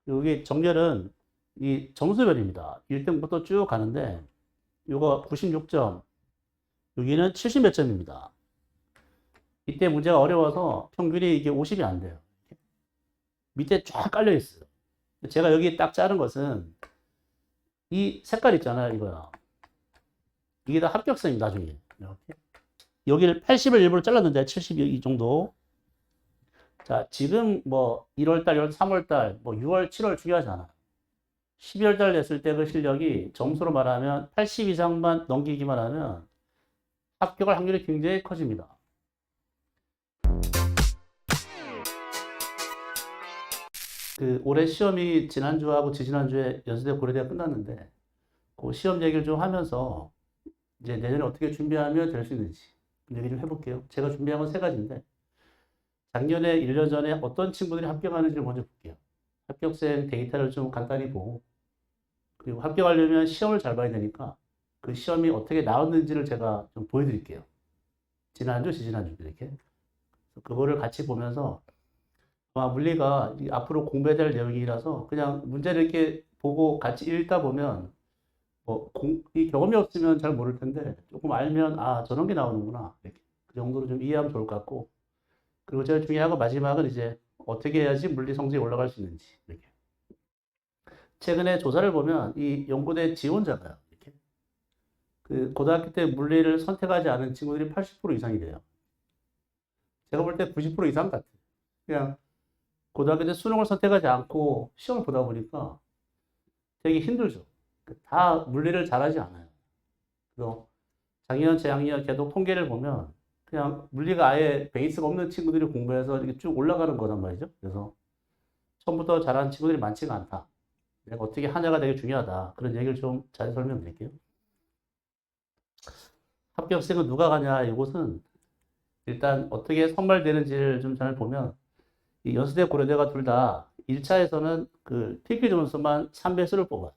여기 정렬은 이 점수별입니다. 1등부터 쭉 가는데, 요거 96점, 여기는 70 몇 점입니다. 이때 문제가 어려워서 평균이 이게 50이 안 돼요. 밑에 쫙 깔려 있어요. 제가 여기 딱 자른 것은 이 색깔 있잖아요, 이거야. 이게 다 합격선입니다, 나중에. 이렇게. 여기를 80을 일부러 잘랐는데 70 이 정도. 자, 지금 뭐 1월달, 3월달, 뭐 6월, 7월 중요하지 않아. 12월달 됐을 때 그 실력이 점수로 말하면 80 이상만 넘기기만 하면 합격할 확률이 굉장히 커집니다. 그 올해 시험이 지난주하고 지지난주에 연세대 고려대가 끝났는데 그 시험 얘기를 좀 하면서 이제 내년에 어떻게 준비하면 될 수 있는지 얘기 좀 해볼게요. 제가 준비한 건 세 가지인데 작년에 1년 전에 어떤 친구들이 합격하는지를 먼저 볼게요. 합격생 데이터를 좀 간단히 보고 그리고 합격하려면 시험을 잘 봐야 되니까 그 시험이 어떻게 나왔는지를 제가 좀 보여드릴게요. 지난주, 지지난주 이렇게. 그거를 같이 보면서 아마 물리가 앞으로 공부해야 될 내용이라서 그냥 문제를 이렇게 보고 같이 읽다 보면 이 경험이 없으면 잘 모를 텐데 조금 알면 아 저런 게 나오는구나 이렇게 그 정도로 좀 이해하면 좋을 것 같고 그리고 제일 중요한 건 마지막은 이제 어떻게 해야지 물리 성적이 올라갈 수 있는지 이렇게 최근에 조사를 보면 이 연구대 지원자가요 이렇게 그 고등학교 때 물리를 선택하지 않은 친구들이 80% 이상이 돼요. 제가 볼 때 90% 이상 같아요. 그냥 고등학교 때 수능을 선택하지 않고 시험을 보다 보니까 되게 힘들죠. 다 물리를 잘하지 않아요. 그래서 작년, 재학년 계속 통계를 보면 그냥 물리가 아예 베이스가 없는 친구들이 공부해서 이렇게 쭉 올라가는 거란 말이죠. 그래서 처음부터 잘하는 친구들이 많지가 않다. 내가 어떻게 하냐가 되게 중요하다. 그런 얘기를 좀 잘 설명드릴게요. 합격생은 누가 가냐, 이것은 일단 어떻게 선발되는지를 좀 잘 보면 이 연수대 고려대가 둘 다 1차에서는 그 필기 점수만 3배수를 뽑아요.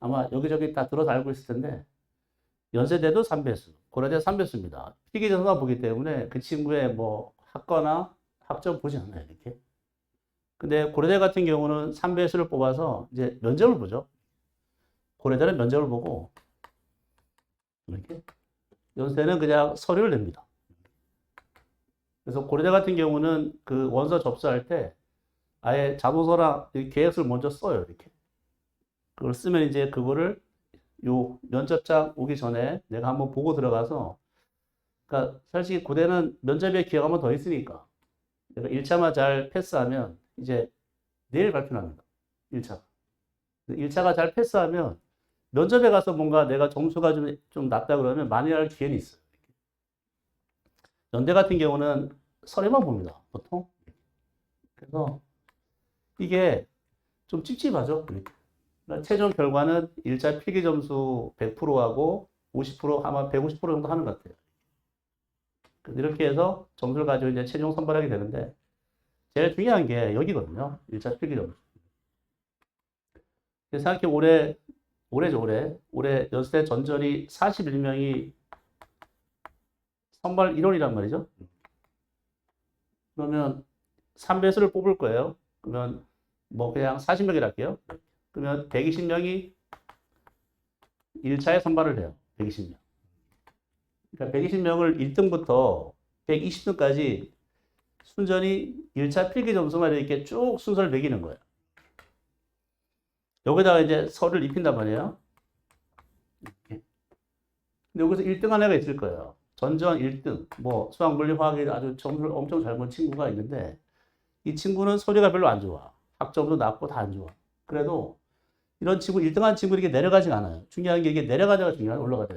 아마 여기저기 다 들어서 알고 있을 텐데 연세대도 3배수, 고려대 3배수입니다. 필기 점수만 보기 때문에 그 친구의 뭐 학과나 학점 보지 않아요, 이렇게. 근데 고려대 같은 경우는 3배수를 뽑아서 이제 면접을 보죠. 고려대는 면접을 보고 이렇게 연세대는 그냥 서류를 냅니다. 그래서 고려대 같은 경우는 그 원서 접수할 때 아예 자소서랑 계획서를 먼저 써요, 이렇게. 그걸 쓰면 이제 그거를 요 면접장 오기 전에 내가 한번 보고 들어가서 그러니까 사실 고대는 면접에 기회가 한 번 더 있으니까 내가 1차만 잘 패스하면 이제 내일 발표합니다. 1차. 1차가 잘 패스하면 면접에 가서 뭔가 내가 점수가 좀 낮다 그러면 만회할 기회는 있어요. 연대 같은 경우는 서류만 봅니다. 보통. 그래서 이게 좀 찝찝하죠. 그러니까 최종 결과는 1차 필기 점수 100%하고 50% 아마 150% 정도 하는 것 같아요. 이렇게 해서 점수를 가지고 이제 최종 선발하게 되는데 제일 중요한 게 여기거든요. 1차 필기 점수. 생각해 올해 연수대 전전이 41명이 선발 인원이란 말이죠. 그러면 3배수를 뽑을 거예요. 그러면 뭐 그냥 40명이라 할게요. 그러면 120명이 1차에 선발을 해요. 120명. 그러니까 120명을 1등부터 120등까지 순전히 1차 필기 점수만 이렇게 쭉 순서를 매기는 거예요. 여기다가 이제 서류를 입힌단 말이에요. 이렇게. 근데 여기서 1등 한 애가 있을 거예요. 전전 1등, 뭐 수학, 물리, 화학에 아주 점수를 엄청 잘 본 친구가 있는데 이 친구는 서류가 별로 안 좋아. 학점도 낮고 다 안 좋아. 그래도 이런 친구, 1등한 친구들이 내려가지 않아요. 중요한 게 이게 내려가자가 중요한 올라가자.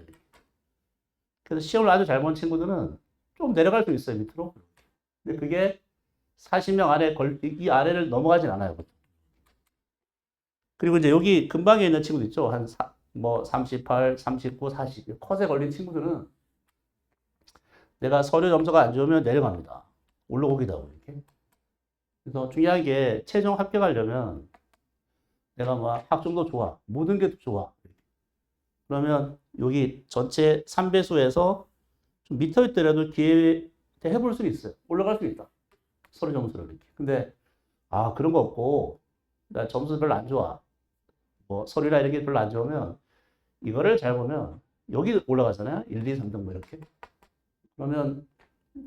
그래서 시험을 아주 잘 본 친구들은 좀 내려갈 수 있어요, 밑으로. 근데 그게 40명 안에 이 아래를 넘어가진 않아요. 그리고 이제 여기 근방에 있는 친구들 있죠. 뭐 38, 39, 40. 컷에 걸린 친구들은 내가 서류 점수가 안 좋으면 내려갑니다. 올라오기도 하고, 이렇게. 그래서 중요한 게 최종 합격하려면 내가 막 학점도 좋아. 모든 게 좋아. 그러면 여기 전체 3배수에서 좀 밑에 있더라도 기회 해볼 수 있어요. 올라갈 수 있다. 서류 점수를 이렇게. 근데, 그런 거 없고, 나 점수 별로 안 좋아. 뭐 서류나 이런 게 별로 안 좋으면 이거를 잘 보면 여기 올라가잖아요. 1, 2, 3등 뭐 이렇게. 그러면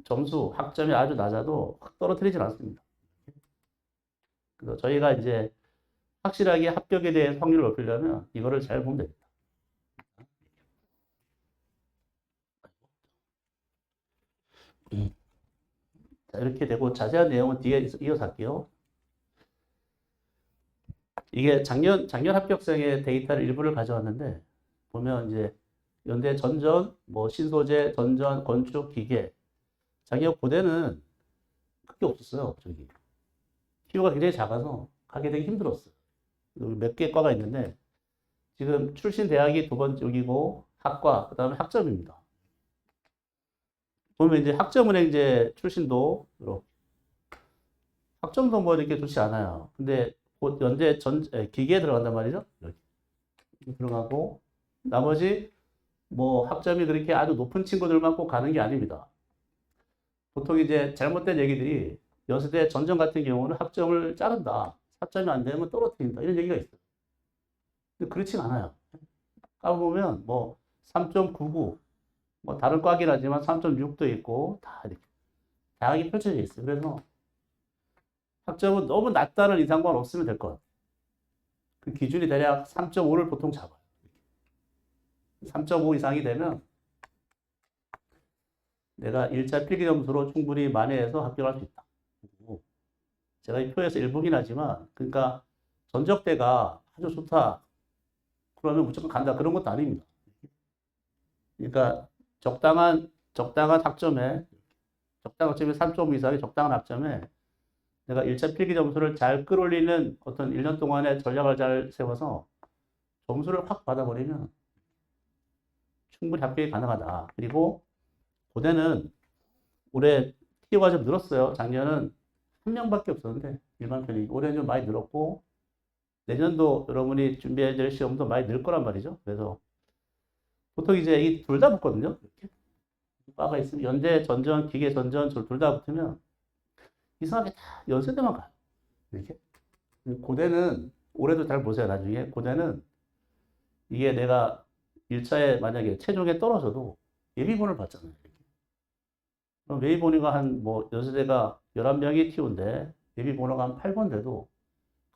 점수 학점이 아주 낮아도 확 떨어뜨리진 않습니다. 그래서 저희가 이제 확실하게 합격에 대해 확률을 높이려면 이거를 잘 보면 됩니다. 자, 이렇게 되고 자세한 내용은 뒤에 이어서 할게요. 이게 작년 합격생의 데이터를 일부를 가져왔는데 보면 이제 연대 전전, 뭐 신소재, 전전, 건축, 기계. 작년 고대는 크게 없었어요. 저기 키우가 굉장히 작아서 가게 되기 힘들었어요. 몇 개 과가 있는데 지금 출신 대학이 두 번째 여기고 학과 그다음에 학점입니다. 보면 이제 학점은 이제 출신도 이렇게 학점도 뭐 이렇게 좋지 않아요. 근데 곧 연대 기계에 들어간단 말이죠. 이렇게 들어가고 나머지 뭐 학점이 그렇게 아주 높은 친구들만 꼭 가는 게 아닙니다. 보통 이제 잘못된 얘기들이 연세대 전전 같은 경우는 학점을 자른다. 4점이 안 되면 떨어뜨린다. 이런 얘기가 있어요. 근데 그렇진 않아요. 까보면 뭐 3.99, 뭐 다른 과긴 하지만 3.6도 있고 다 이렇게 다양하게 펼쳐져 있어요. 그래서 학점은 너무 낮다는 이상만 없으면 될 것 같아요. 그 기준이 대략 3.5를 보통 잡아요. 3.5 이상이 되면 내가 1차 필기 점수로 충분히 만회해서 합격할 수 있다. 제가 이 표에서 일부긴 하지만, 그러니까 전적대가 아주 좋다. 그러면 무조건 간다. 그런 것도 아닙니다. 그러니까 적당한 학점에, 적당한 학점에 3.5 이상의 적당한 학점에 내가 1차 필기 점수를 잘 끌어올리는 어떤 1년 동안의 전략을 잘 세워서 점수를 확 받아버리면 충분히 합격이 가능하다. 그리고 고대는 올해 티오가 좀 늘었어요. 작년은 한 명밖에 없었는데 일반 편이 올해는 좀 많이 늘었고 내년도 여러분이 준비해야 될 시험도 많이 늘 거란 말이죠. 그래서 보통 이제 이 둘 다 붙거든요. 이렇게 과가 있으면 연대 전전, 기계 전전 둘 다 붙으면 이상하게 다 연세대만 가요. 이렇게 고대는 올해도 잘 보세요. 나중에 고대는 이게 내가 1차에 만약에 체중에 떨어져도 예비본을 받잖아요. 그럼 예비본이가 한 뭐 연세대가 11명이 튀운데 예비번호가 한 8번 돼도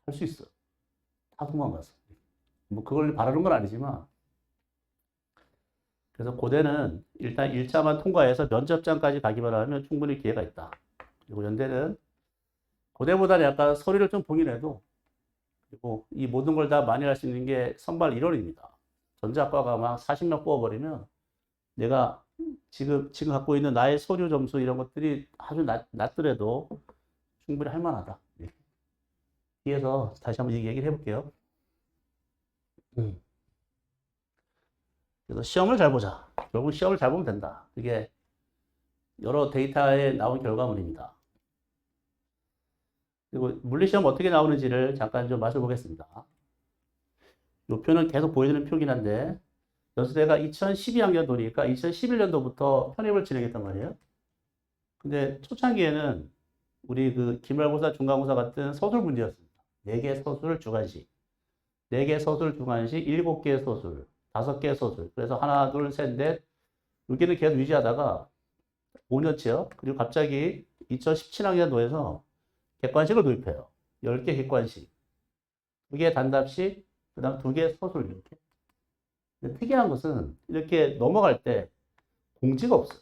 할 수 있어. 다 도망갔어. 뭐 그걸 바라는 건 아니지만 그래서 고대는 일단 1차만 통과해서 면접장까지 가기만 하면 충분히 기회가 있다. 그리고 연대는 고대보다는 약간 서류를 좀 보긴 해도 그리고 이 모든 걸 다 많이 할 수 있는 게 선발 1원입니다. 전자과가 막 40명 뽑아버리면 내가 지금 갖고 있는 나의 서류 점수 이런 것들이 아주 낮더라도 충분히 할 만하다. 뒤에서 다시 한번 얘기를 해볼게요. 그래서 시험을 잘 보자. 결국 시험을 잘 보면 된다. 이게 여러 데이터에 나온 결과물입니다. 그리고 물리시험 어떻게 나오는지를 잠깐 좀 마셔보겠습니다. 이 표는 계속 보여주는 표긴 한데 연세대가 2012학년도니까 2011년도부터 편입을 진행했단 말이에요. 근데 초창기에는 우리 그 기말고사, 중간고사 같은 서술 문제였습니다. 4개 서술 주관식, 4개 서술 주관식, 7개 서술, 5개 서술. 그래서 하나, 둘, 셋, 넷. 여기는 계속 유지하다가 5년치요. 그리고 갑자기 2017학년도에서 객관식을 도입해요. 10개 객관식, 2개 단답식, 그 다음 2개 서술 이렇게. 근데 특이한 것은 이렇게 넘어갈 때 공지가 없어요.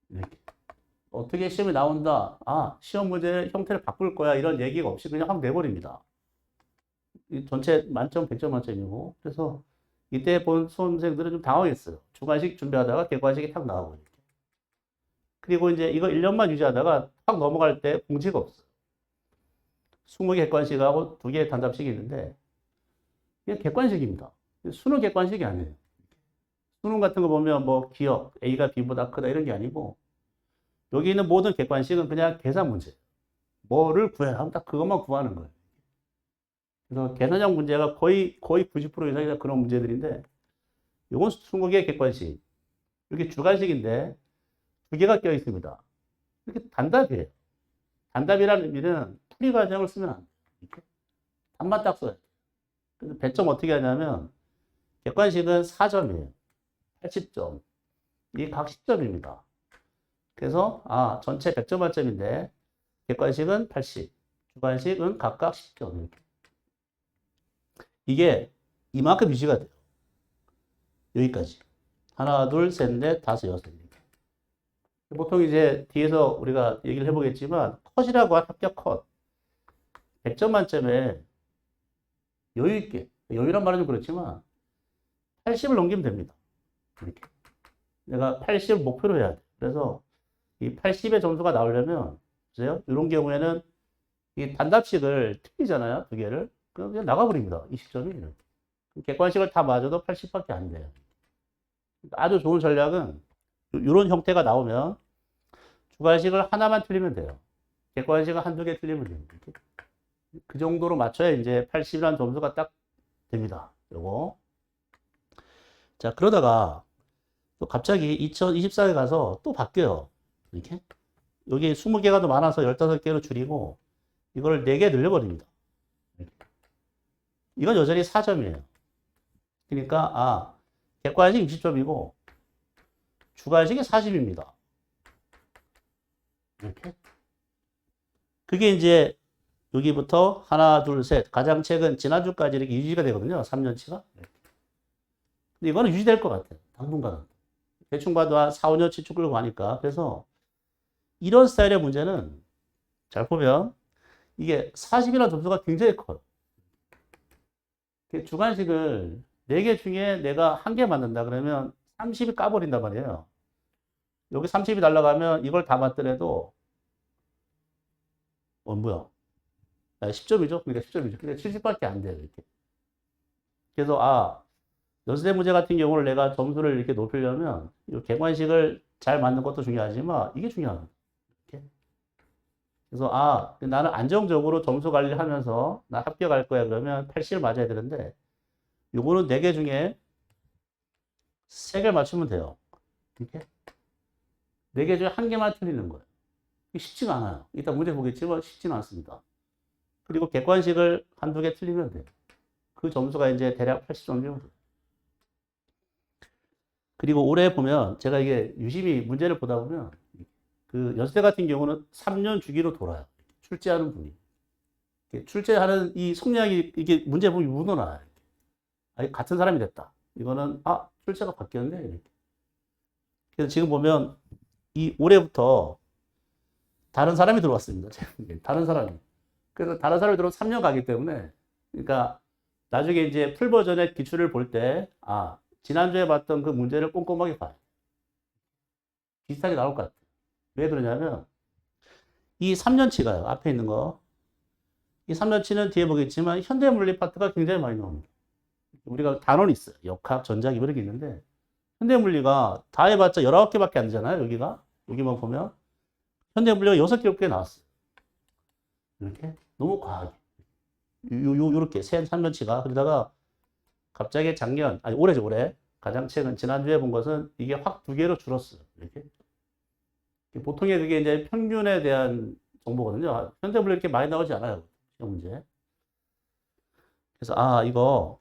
이렇게. 어떻게 시험이 나온다. 아, 시험 문제 형태를 바꿀 거야. 이런 얘기가 없이 그냥 확 내버립니다. 전체 만점 100점 만점이고. 그래서 이때 본 수험생들은 좀 당황했어요. 주관식 준비하다가 객관식이 탁 나오고 이렇게. 그리고 이제 이거 1년만 유지하다가 확 넘어갈 때 공지가 없어요. 20개 객관식하고 2개 단답식이 있는데 이게 객관식입니다. 수능 객관식이 아니에요. 수능 같은 거 보면 뭐 기억, A가 B보다 크다 이런 게 아니고 여기 있는 모든 객관식은 그냥 계산 문제. 뭐를 구해라 하면 딱 그것만 구하는 거예요. 그래서 계산형 문제가 거의 90% 이상이 그런 문제들인데 이건 20개 객관식. 이렇게 주관식인데 2개가 껴 있습니다. 이렇게 단답이에요. 단답이라는 의미는 풀이 과정을 쓰면 안 돼. 이렇게. 답만 딱 써야 돼. 그래서 배점 어떻게 하냐면, 객관식은 4점이에요. 80점. 이 각 10점입니다. 그래서, 전체 100점 만점인데, 객관식은 80, 주관식은 각각 10점. 이렇게. 이게 이만큼 유지가 돼요. 여기까지. 하나, 둘, 셋, 넷, 다섯, 여섯. 이렇게. 보통 이제 뒤에서 우리가 얘기를 해보겠지만, 컷이라고 한 합격 컷. 100점 만점에 여유있게, 여유란 말은 좀 그렇지만, 80을 넘기면 됩니다. 이렇게. 내가 80을 목표로 해야 돼. 그래서 이 80의 점수가 나오려면, 보세요. 이런 경우에는 이 단답식을 틀리잖아요. 두 개를. 그럼 그냥 나가버립니다. 20점이. 객관식을 다 맞아도 80밖에 안 돼요. 아주 좋은 전략은 이런 형태가 나오면 주관식을 하나만 틀리면 돼요. 객관식을 한두 개 틀리면 돼요. 이렇게. 그 정도로 맞춰야 이제 80이라는 점수가 딱 됩니다. 요거. 자, 그러다가 또 갑자기 2024에 가서 또 바뀌어요. 이렇게. 여기 20개가 더 많아서 15개로 줄이고 이걸 4개 늘려버립니다. 이렇게. 이건 여전히 4점이에요. 그러니까, 객관식 60점이고 주관식이 40입니다. 이렇게. 그게 이제 여기부터 하나, 둘, 셋. 가장 최근 지난주까지 이렇게 유지가 되거든요. 3년치가. 근데 이거는 유지될 것 같아요. 당분간은. 대충 봐도 한 4, 5년치 쭉 끌고 가니까. 그래서 이런 스타일의 문제는 잘 보면 이게 40이라는 점수가 굉장히 커요. 주관식을 4개 중에 내가 1개 맞는다 그러면 30이 까버린단 말이에요. 여기 30이 날아가면 이걸 다 맞더라도 뭐야? 10점이죠? 그러니까 10점이죠. 근데 70밖에 안 돼요. 이렇게. 그래서 연습대 문제 같은 경우를 내가 점수를 이렇게 높이려면 이 객관식을 잘 맞는 것도 중요하지만 이게 중요합니다. 이렇게. 그래서 나는 안정적으로 점수 관리를 하면서 나 합격할 거야 그러면 80을 맞아야 되는데 요거는 4개 중에 3개 맞추면 돼요. 이렇게. 4개 중에 1개만 틀리는 거예요. 쉽지가 않아요. 이따 문제 보겠지만 쉽지는 않습니다. 그리고 객관식을 한두 개 틀리면 돼요. 그 점수가 이제 대략 80점 정도. 그리고 올해 보면 제가 이게 유심히 문제를 보다 보면 그 연세대 같은 경우는 3년 주기로 돌아요. 출제하는 분이. 출제하는 이 속량이 이게 문제 보면 묻어나요. 같은 사람이 됐다. 이거는 출제가 바뀌었네. 이렇게. 그래서 지금 보면 이 올해부터 다른 사람이 들어왔습니다. 다른 사람이. 그래서 다른 사람이 들어오면 3년 가기 때문에 그러니까 나중에 이제 풀 버전의 기출을 볼 때 지난주에 봤던 그 문제를 꼼꼼하게 봐요. 비슷하게 나올 것 같아요. 왜 그러냐면 이 3년치가요. 앞에 있는 거. 이 3년치는 뒤에 보겠지만 현대물리 파트가 굉장히 많이 나옵니다. 우리가 단원이 있어요. 역학, 전자기 이런 게 있는데 현대물리가 다 해봤자 19개밖에 안 되잖아요. 여기만 보면 현대물리가 6개 나왔어요. 이렇게 너무 과하게 요렇게 3년치가 그러다가 갑자기 올해죠. 올해 가장 최근 지난주에 본 것은 이게 확 2개로 줄었어요. 이렇게 보통의 그게 이제 평균에 대한 정보거든요. 현대물리 이렇게 많이 나오지 않아요. 시험 문제. 그래서 이거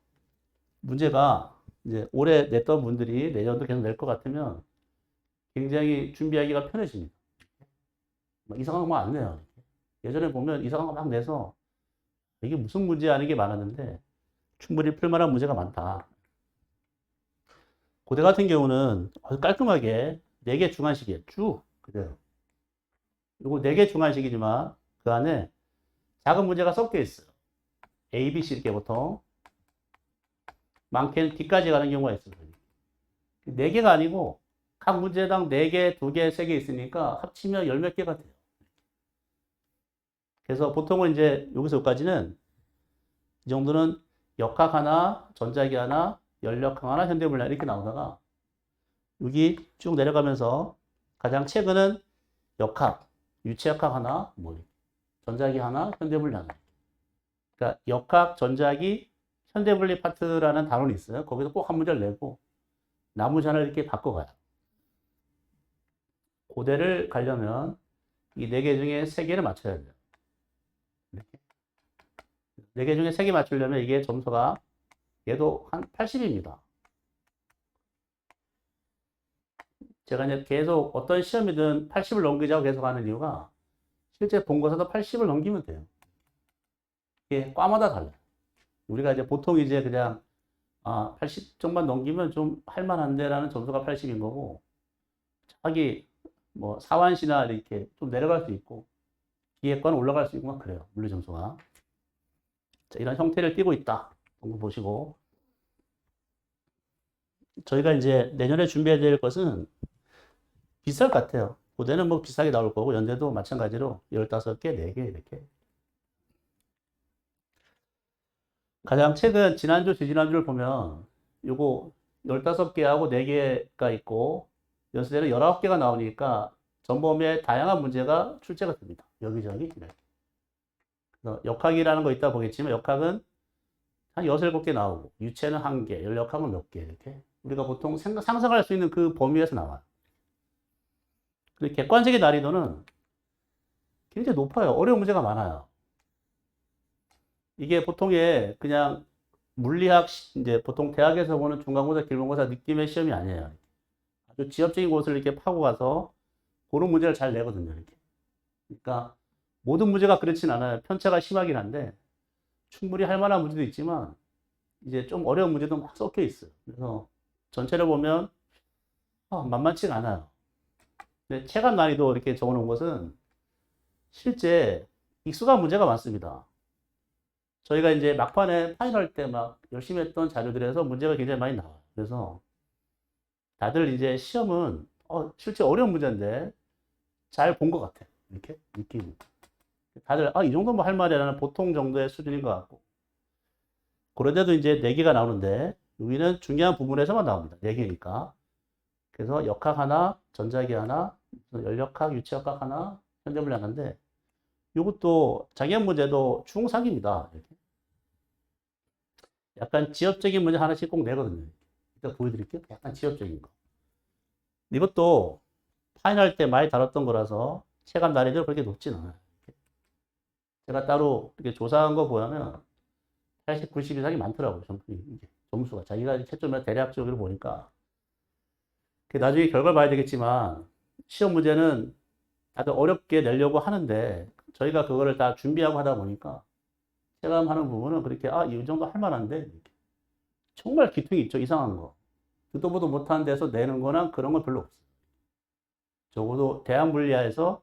문제가 이제 올해 냈던 분들이 내년도 계속 낼 것 같으면 굉장히 준비하기가 편해집니다. 이상한 거 안 내요. 예전에 보면 이상한 거 막 내서 이게 무슨 문제 아닌 게 많았는데 충분히 풀만한 문제가 많다. 고대 같은 경우는 깔끔하게 4개 중간식이에요. 쭉 그대로. 이거 4개 중간식이지만 그 안에 작은 문제가 섞여 있어요. A, B, C 이렇게 보통 많게는 D까지 가는 경우가 있어요. 4개가 아니고 각 문제당 4개, 2개, 3개 있으니까 합치면 10몇 개가 돼요. 그래서 보통은 이제 여기서 여기까지는 이 정도는 역학 하나, 전자기 하나, 연력학 하나, 현대물리 이렇게 나오다가 여기 쭉 내려가면서 가장 최근은 역학, 유체역학 하나, 전자기 하나, 현대물리 하나. 그러니까 역학, 전자기, 현대물리 파트라는 단원이 있어요. 거기서 꼭 한 문제를 내고 나머지 하나를 이렇게 바꿔가요. 고대를 가려면 이 4개 중에 3개를 맞춰야 돼요. 이렇게. 4개 중에 3개 맞추려면 이게 점수가 얘도 한 80입니다. 제가 이제 계속 어떤 시험이든 80을 넘기자고 계속 하는 이유가 실제 본고사도 80을 넘기면 돼요. 이게 과마다 달라요. 우리가 이제 보통 이제 그냥 80점만 넘기면 좀 할만한데라는 점수가 80인 거고, 자기 뭐 사환시나 이렇게 좀 내려갈 수 있고 기획과는 올라갈 수 있고 막 그래요. 물리 점수가. 자, 이런 형태를 띠고 있다. 한번 보시고, 저희가 이제 내년에 준비해야 될 것은 비쌀 것 같아요. 고대는 뭐 비싸게 나올 거고 연대도 마찬가지로 15개, 4개 이렇게. 가장 최근 지난주, 지지난주를 보면 요거 15개하고 4개가 있고 연수대는 19개가 나오니까 전범위에 다양한 문제가 출제가 됩니다. 여기저기. 그래서 역학이라는 거 있다 보겠지만 역학은 한 6, 7개 나오고 유체는 1개, 연력학은 몇 개 이렇게 우리가 보통 상상할 수 있는 그 범위에서 나와요. 근데 객관적인 난이도는 굉장히 높아요. 어려운 문제가 많아요. 이게 보통의 그냥 물리학, 이제 보통 대학에서 보는 중간고사, 기본고사 느낌의 시험이 아니에요. 아주 지엽적인 곳을 이렇게 파고 가서 그런 문제를 잘 내거든요. 이렇게. 그러니까 모든 문제가 그렇진 않아요. 편차가 심하긴 한데 충분히 할 만한 문제도 있지만 이제 좀 어려운 문제도 막 섞여 있어요. 그래서 전체를 보면 만만치가 않아요. 근데 체감 난이도 이렇게 적어놓은 것은 실제 익숙한 문제가 많습니다. 저희가 이제 막판에 파이널 때 막 열심히 했던 자료들에서 문제가 굉장히 많이 나와요. 그래서 다들 이제 시험은 실제 어려운 문제인데 잘 본 것 같아요. 이렇게 느끼고. 다들 이 정도면 할 말이라는 보통 정도의 수준인 것 같고. 그런데도 이제 4개가 나오는데 여기는 중요한 부분에서만 나옵니다. 4개니까. 그래서 역학 하나, 전자기 하나, 연력학, 유체역학 하나, 현대물리 하나인데 이것도 자기학 문제도 중상입니다. 이렇게. 약간 지엽적인 문제 하나씩 꼭 내거든요. 이따 보여드릴게요. 약간 지엽적인 거. 이것도 파이널 때 많이 다뤘던 거라서 체감 난이도가 그렇게 높진 않아요. 제가 따로 이렇게 조사한 거 보면 80, 90 이상이 많더라고요. 점수가. 자기가 채점을 대략적으로 보니까. 나중에 결과를 봐야 되겠지만 시험 문제는 다들 어렵게 내려고 하는데 저희가 그거를 다 준비하고 하다 보니까 체감하는 부분은 그렇게 이 정도 할 만한데 정말 기통이 있죠. 이상한 거. 듣도 보도 못하는 데서 내는 거나 그런 건 별로 없어요. 적어도 대학 물리학에서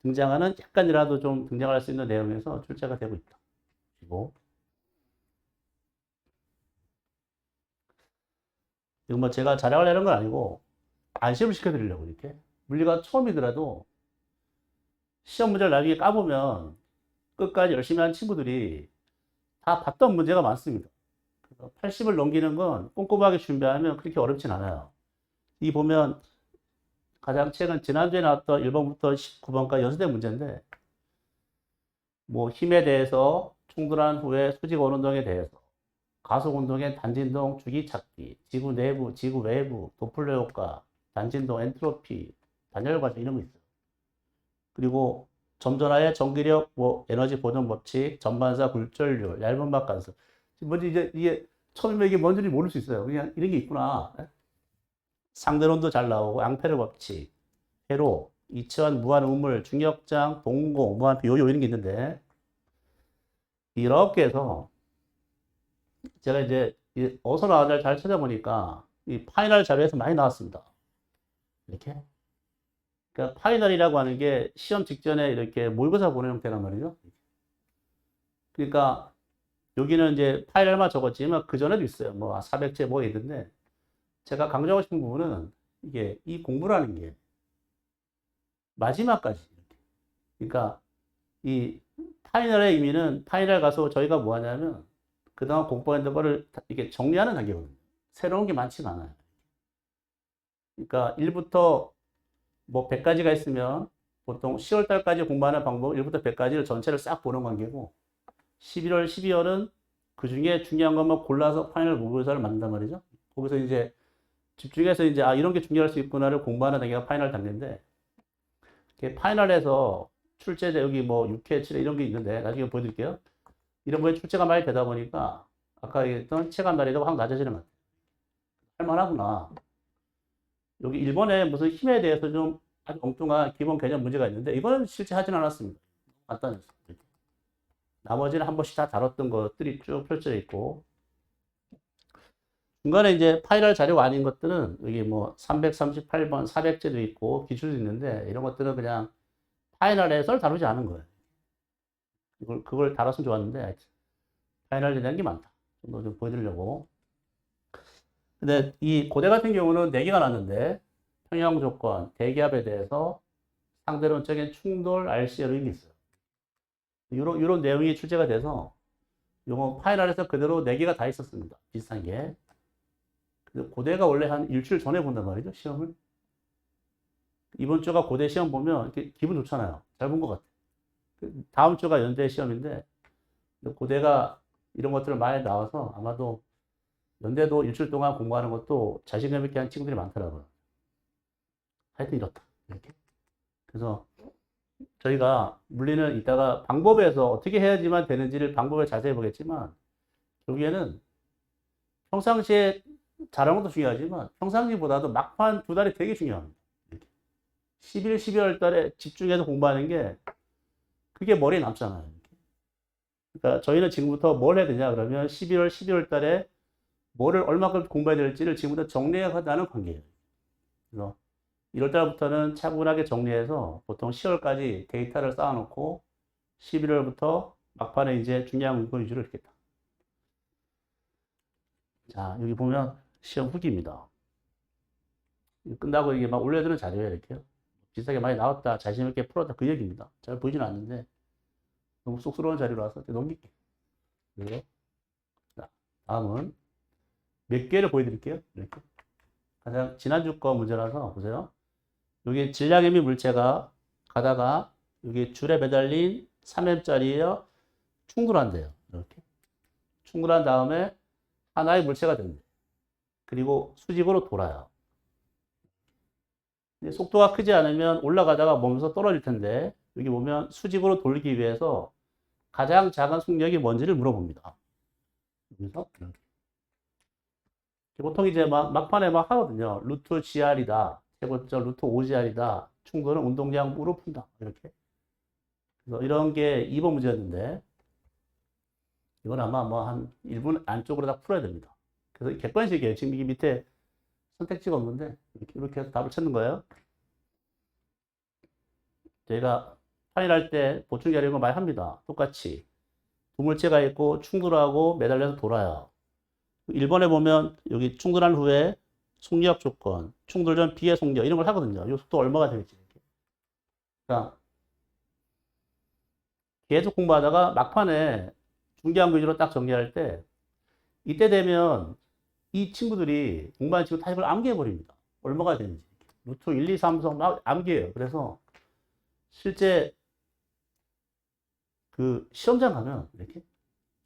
등장하는 약간이라도 좀 등장할 수 있는 내용에서 출제가 되고 있다. 그리고 이거 뭐 제가 자랑을 하는 건 아니고 안심을 시켜드리려고 이렇게 물리가 처음이더라도 시험 문제를 나중에 까보면 끝까지 열심히 한 친구들이 다 봤던 문제가 많습니다. 그래서 80을 넘기는 건 꼼꼼하게 준비하면 그렇게 어렵진 않아요. 이 보면 가장 최근 지난주에 나왔던 1번부터 19번까지 연수대 문제인데 뭐 힘에 대해서 충돌한 후에 수직 원운동에 대해서 가속 운동의 단진동 주기 찾기, 지구 내부, 지구 외부, 도플러 효과, 단진동 엔트로피, 단열 과정 이런 거 있어요. 그리고 점전하의 전기력, 에너지 보존 법칙, 전반사 굴절률, 얇은 막 간섭. 뭔지 이게 처음에 이게 뭔지 모를 수 있어요. 그냥 이런 게 있구나. 상대론도 잘 나오고 앙페르 법칙, 회로, 이치원, 무한 우물, 중력장, 동공, 무한 비요요 이런 게 있는데 이렇게 해서 제가 이제 어디서 나왔는지 잘 찾아보니까 이 파이널 자료에서 많이 나왔습니다. 이렇게. 그러니까 파이널이라고 하는 게 시험 직전에 이렇게 모의고사 보는 형태란 말이죠. 그러니까 여기는 이제 파이널만 적었지만 그 전에도 있어요. 뭐 400제 뭐 있는데 제가 강조하고 싶은 부분은 이게 이 공부라는 게 마지막까지 그러니까 이 파이널의 의미는 파이널 가서 저희가 뭐 하냐면 그동안 공부했던 거를 이렇게 정리하는 단계거든요. 새로운 게 많지가 않아요. 그러니까 1부터 뭐 100가지가 있으면 보통 10월 달까지 공부하는 방법 1부터 100가지를 전체를 싹 보는 관계고 11월, 12월은 그 중에 중요한 것만 골라서 파이널 모의고사를 만든단 말이죠. 거기서 이제 집중해서 이제 이런 게 중요할 수 있구나를 공부하는 단계가 파이널 단계인데 파이널에서 출제자 여기 뭐 6회, 7회 이런 게 있는데 나중에 보여드릴게요. 이런 거에 출제가 많이 되다 보니까 아까 얘기했던 체감 난이도가 확 낮아지는 것 같아요. 할만하구나. 여기 일본의 무슨 힘에 대해서 좀 아주 엉뚱한 기본 개념 문제가 있는데 이건 실제 하진 않았습니다. 간단했어요. 나머지는 한 번씩 다 다뤘던 것들이 쭉 펼쳐져 있고 중간에 이제 파이널 자료가 아닌 것들은 여기 뭐 338번 400제도 있고 기출도 있는데 이런 것들은 그냥 파이널에서 다루지 않은 거예요. 그걸 다뤘으면 좋았는데 하여튼 파이널에 대한 게 많다. 좀 보여드리려고. 근데 이 고대 같은 경우는 4개가 났는데 평형 조건, 대기압에 대해서 상대론적인 충돌, RCL 의미 있어요. 이런 내용이 출제가 돼서 요거 파이널에서 그대로 4개가 다 있었습니다. 비슷한 게. 고대가 원래 한 일주일 전에 본단 말이죠, 시험을. 이번 주가 고대 시험 보면 이렇게 기분 좋잖아요. 잘 본 것 같아. 다음 주가 연대 시험인데 고대가 이런 것들을 많이 나와서 아마도 연대도 일주일 동안 공부하는 것도 자신감 있게 한 친구들이 많더라고요. 하여튼 이렇다. 이렇게. 그래서 저희가 물리는 이따가 방법에서 어떻게 해야지만 되는지를 방법을 자세히 보겠지만 여기에는 평상시에 잘하는 것도 중요하지만 평상시보다도 막판 2달이 되게 중요합니다. 11, 12월 달에 집중해서 공부하는 게 그게 머리에 남잖아요. 그러니까 저희는 지금부터 뭘 해야 되냐 그러면 11월, 12월 달에 뭐를 얼마큼 공부해야 될지를 지금부터 정리해야 한다는 관계예요. 그래서 1월 달부터는 차분하게 정리해서 보통 10월까지 데이터를 쌓아놓고 11월부터 막판에 이제 중요한 문구 위주로 읽겠다. 자, 여기 보면 시험 후기입니다. 끝나고 이게 막 올려드는 자료예요, 이렇게요. 비슷하게 많이 나왔다, 자신 있게 풀었다, 그 얘기입니다. 잘 보이지는 않는데, 너무 쑥스러운 자료라서 넘길게. 그리고, 자, 다음은 몇 개를 보여드릴게요. 이렇게. 가장 지난주 거 문제라서 보세요. 여기 질량의 미 물체가 가다가 여기 줄에 매달린 3M짜리에 충돌한대요. 이렇게. 충돌한 다음에 하나의 물체가 된대. 그리고 수직으로 돌아요. 속도가 크지 않으면 올라가다가 멈춰서 떨어질 텐데 여기 보면 수직으로 돌기 위해서 가장 작은 속력이 뭔지를 물어봅니다. 그래서 보통 이제 막판에 막 하거든요. 루트 GR이다. 최고점 루트 OGR이다. 충돌은 운동량으로 푼다. 이렇게. 그래서 이런 게 2번 문제였는데 이건 아마 뭐 한 1분 안쪽으로 다 풀어야 됩니다. 그래서 객관식이에요. 지금 이게 밑에 선택지가 없는데 이렇게 해서 답을 찾는 거예요. 저희가 파일할 때 보충 자료인 거 많이 합니다. 똑같이 두 물체가 있고 충돌하고 매달려서 돌아요. 1번에 보면 여기 충돌한 후에 속력 조건, 충돌 전 비의 속력 이런 걸 하거든요. 이 속도 얼마가 될지. 그러니까 계속 공부하다가 막판에 중요한 위주로 딱 정리할 때 이때 되면 이 친구들이 공부하는 친구 타입을 암기해버립니다. 얼마가 되는지. 루트 1, 2, 3, 4 막 암기해요. 그래서 실제 그 시험장 가면 이렇게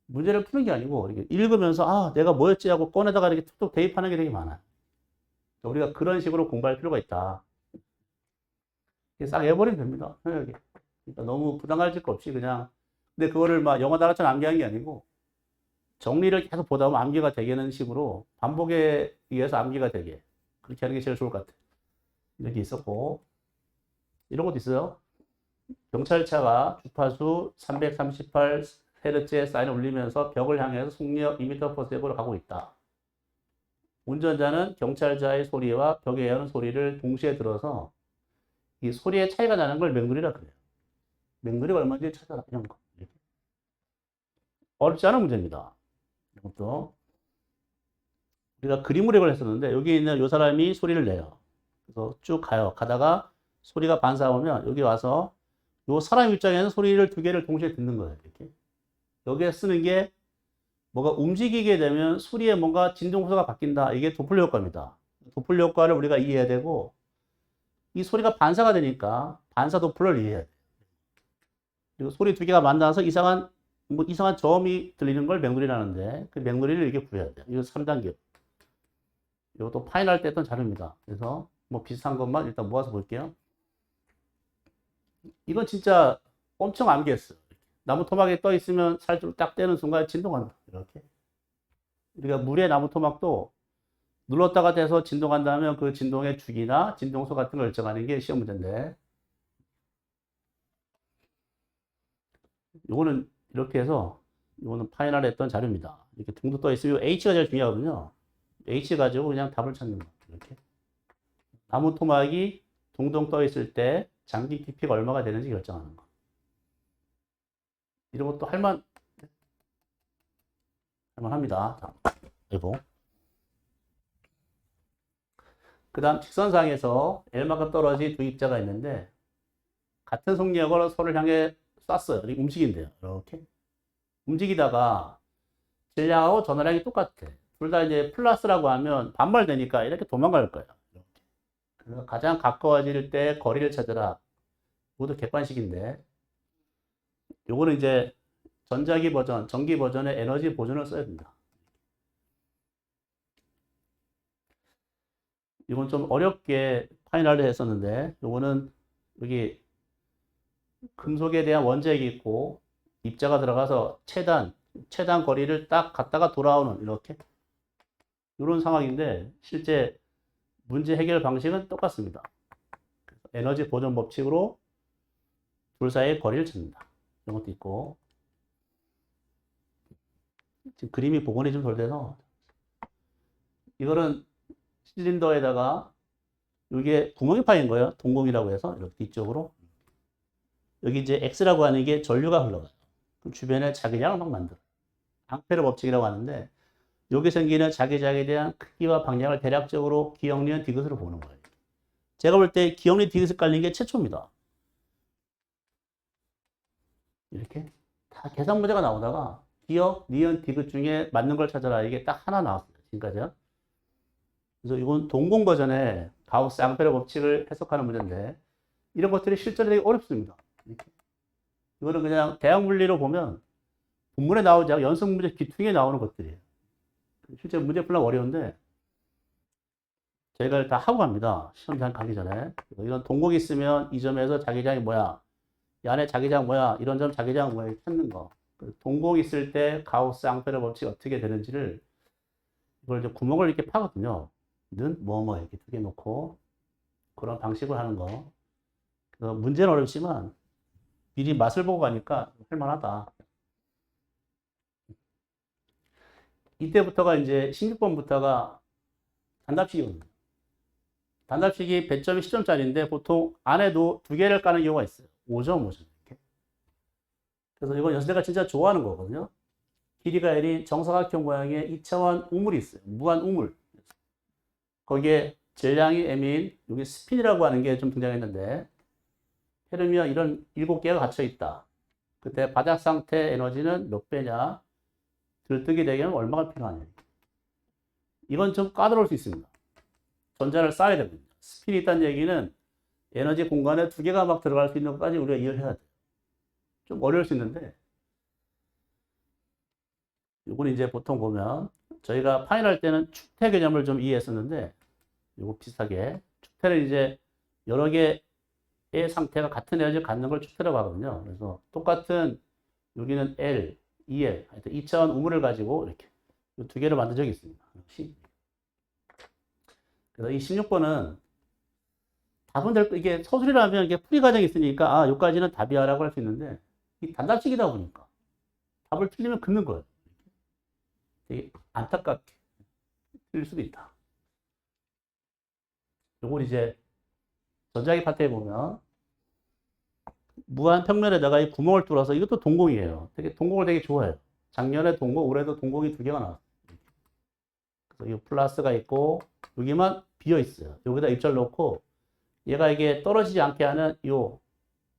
문제를 푸는 게 아니고 이렇게 읽으면서 아 내가 뭐였지 하고 꺼내다가 이렇게 툭툭 대입하는 게 되게 많아요. 우리가 그런 식으로 공부할 필요가 있다. 싹 해버리면 됩니다. 편하게. 그러니까 너무 부담 가질 거 없이 그냥 근데 그거를 막 영어 단어처럼 암기하는 게 아니고 정리를 계속 보다 보면 암기가 되게 하는 식으로 반복에 의해서 암기가 되게 그렇게 하는 게 제일 좋을 것 같아요. 이렇게 있었고 이런 것도 있어요. 경찰차가 주파수 338Hz의 사인을 울리면서 벽을 향해서 속력 2m/s로 가고 있다. 운전자는 경찰차의 소리와 벽에 여는 소리를 동시에 들어서 이 소리의 차이가 나는 걸 맹돌이라 그래요. 맹돌이가 얼마인지 찾아라. 이런 거. 이렇게. 어렵지 않은 문제입니다. 이것도 우리가 그림 그리기를 했었는데 여기 있는 이 사람이 소리를 내요. 그래서 쭉 가요. 가다가 소리가 반사오면 여기 와서 이 사람 입장에는 소리를 2개를 동시에 듣는 거예요. 이렇게. 여기에 쓰는 게 뭐가 움직이게 되면 소리에 뭔가 진동 호소가 바뀐다. 이게 도플러 효과입니다. 도플러 효과를 우리가 이해해야 되고 이 소리가 반사가 되니까 반사 도플러를 이해해야 돼요. 그리고 소리 2개가 만나서 이상한 저음이 들리는 걸 맹돌이라는데 그 맹돌이를 이렇게 구해야 돼요. 이거 3단계. 이것도 파이널 때 했던 자료입니다. 그래서 뭐 비슷한 것만 일단 모아서 볼게요. 이건 진짜 엄청 암기했어요. 나무 토막이 떠 있으면 살줄 딱 떼는 순간 진동한다. 이렇게. 우리가 물의 나무 토막도 눌렀다가 떼서 진동한다면 그 진동의 주기나 진동수 같은 걸 일정하는 게 시험 문제인데, 요거는 이렇게 해서, 요거는 파이널에 했던 자료입니다. 이렇게 둥둥 떠 있으면 H가 제일 중요하거든요. H 가지고 그냥 답을 찾는 거. 이렇게. 나무 토막이 둥둥 떠 있을 때 장기 깊이가 얼마가 되는지 결정하는 거. 이런 것도 할만합니다. 그리고 그 다음 직선상에서 L만큼 떨어진 두 입자가 있는데 같은 속력으로 서로를 향해 쐈어요. 이렇게 움직인대요. 이렇게 움직이다가 질량하고 전화량이 똑같아. 둘 다 이제 플러스라고 하면 반발되니까 이렇게 도망갈 거예요. 이렇게. 그래서 가장 가까워질 때 거리를 찾아라. 이것도 객관식인데 요거는 이제 전자기 버전, 전기 버전의 에너지 보존을 써야 된다. 이건 좀 어렵게 파이널을 했었는데, 요거는 여기 금속에 대한 원자핵이 있고, 입자가 들어가서 최단 거리를 딱 갔다가 돌아오는, 이렇게. 이런 상황인데, 실제 문제 해결 방식은 똑같습니다. 에너지 보존 법칙으로 둘 사이의 거리를 찾는다. 이런 것도 있고. 지금 그림이 복원이 좀 덜 돼서, 이거는 실린더에다가 이게 구멍이 파인 거예요. 동공이라고 해서 이렇게 뒤쪽으로 여기 이제 X라고 하는 게 전류가 흘러가요. 그 주변에 자기장을 막 만들어요. 앙페르 법칙이라고 하는데 여기 생기는 자기장에 대한 크기와 방향을 대략적으로 기억리은 디귿으로 보는 거예요. 제가 볼 때 기억리 디귿을 깔린 게 최초입니다. 이렇게 다 계산 문제가 나오다가 기억, 니은, 디귿 중에 맞는 걸 찾아라. 이게 딱 하나 나왔어요. 지금까지요. 그래서 이건 동공 버전의 가우스 앙페르 법칙을 해석하는 문제인데 이런 것들이 실전에 되게 어렵습니다. 이렇게. 이거는 그냥 대학 물리로 보면 본문에 나오지 않고 연습 문제 기퉁에 나오는 것들이에요. 실제 문제 풀려면 어려운데 저희가 다 하고 갑니다. 시험장 가기 전에. 이런 동공이 있으면 이 점에서 자기장이 뭐야? 이 안에 자기장 뭐야? 이런 점 자기장 뭐야? 찾는 거. 동공이 있을 때 가우스 앙페르 법칙이 어떻게 되는지를 이걸 이제 구멍을 이렇게 파거든요. 는 뭐뭐 이렇게 두 개 놓고 그런 방식으로 하는 거. 그래서 문제는 어렵지만 미리 맛을 보고 가니까 할만하다. 이때부터가 이제 16번부터가 단답식이거든요. 단답식이 배점이 10점짜리인데 보통 안에도 두 개를 까는 경우가 있어요. 5점, 5점 이렇게. 그래서 이건 연세대가 진짜 좋아하는 거거든요. 길이가 L인 정사각형 모양의 2차원 우물이 있어요. 무한 우물. 거기에 질량이 M인 여기 스핀이라고 하는 게 좀 등장했는데 페르미와 이런 7개가 갇혀 있다. 그때 바닥 상태 에너지는 몇 배냐? 들뜨게 되려면 얼마가 필요하냐? 이건 좀 까다로울 수 있습니다. 전자를 쌓아야 됩니다. 스핀이 있다는 얘기는 에너지 공간에 두 개가 막 들어갈 수 있는 것까지 우리가 이해를 해야 돼요. 좀 어려울 수 있는데 이건 이제 보통 보면 저희가 파이널 때는 축태 개념을 좀 이해했었는데 이거 비슷하게 축태를 이제 여러 개의 상태가 같은 에너지를 갖는 걸 축태라고 하거든요. 그래서 똑같은 여기는 L, EL, 하여튼 2차원 우물을 가지고 이렇게 이 두 개를 만든 적이 있습니다. 그래서 이 16번은 답은 이게 서술이라면 이게 풀이 과정이 있으니까 아, 여기까지는 답이야라고 할 수 있는데 이 단답식이다 보니까 답을 틀리면 긋는 거예요. 되게 안타깝게 틀릴 수도 있다. 요걸 이제 전자기 파트에 보면 무한 평면에다가 이 구멍을 뚫어서 이것도 동공이에요. 동공을 되게 좋아해요. 작년에 동공, 올해도 동공이 두 개가 나왔어요. 그래서 이 플러스가 있고 여기만 비어 있어요. 여기다 입자를 놓고 얘가 이게 떨어지지 않게 하는 이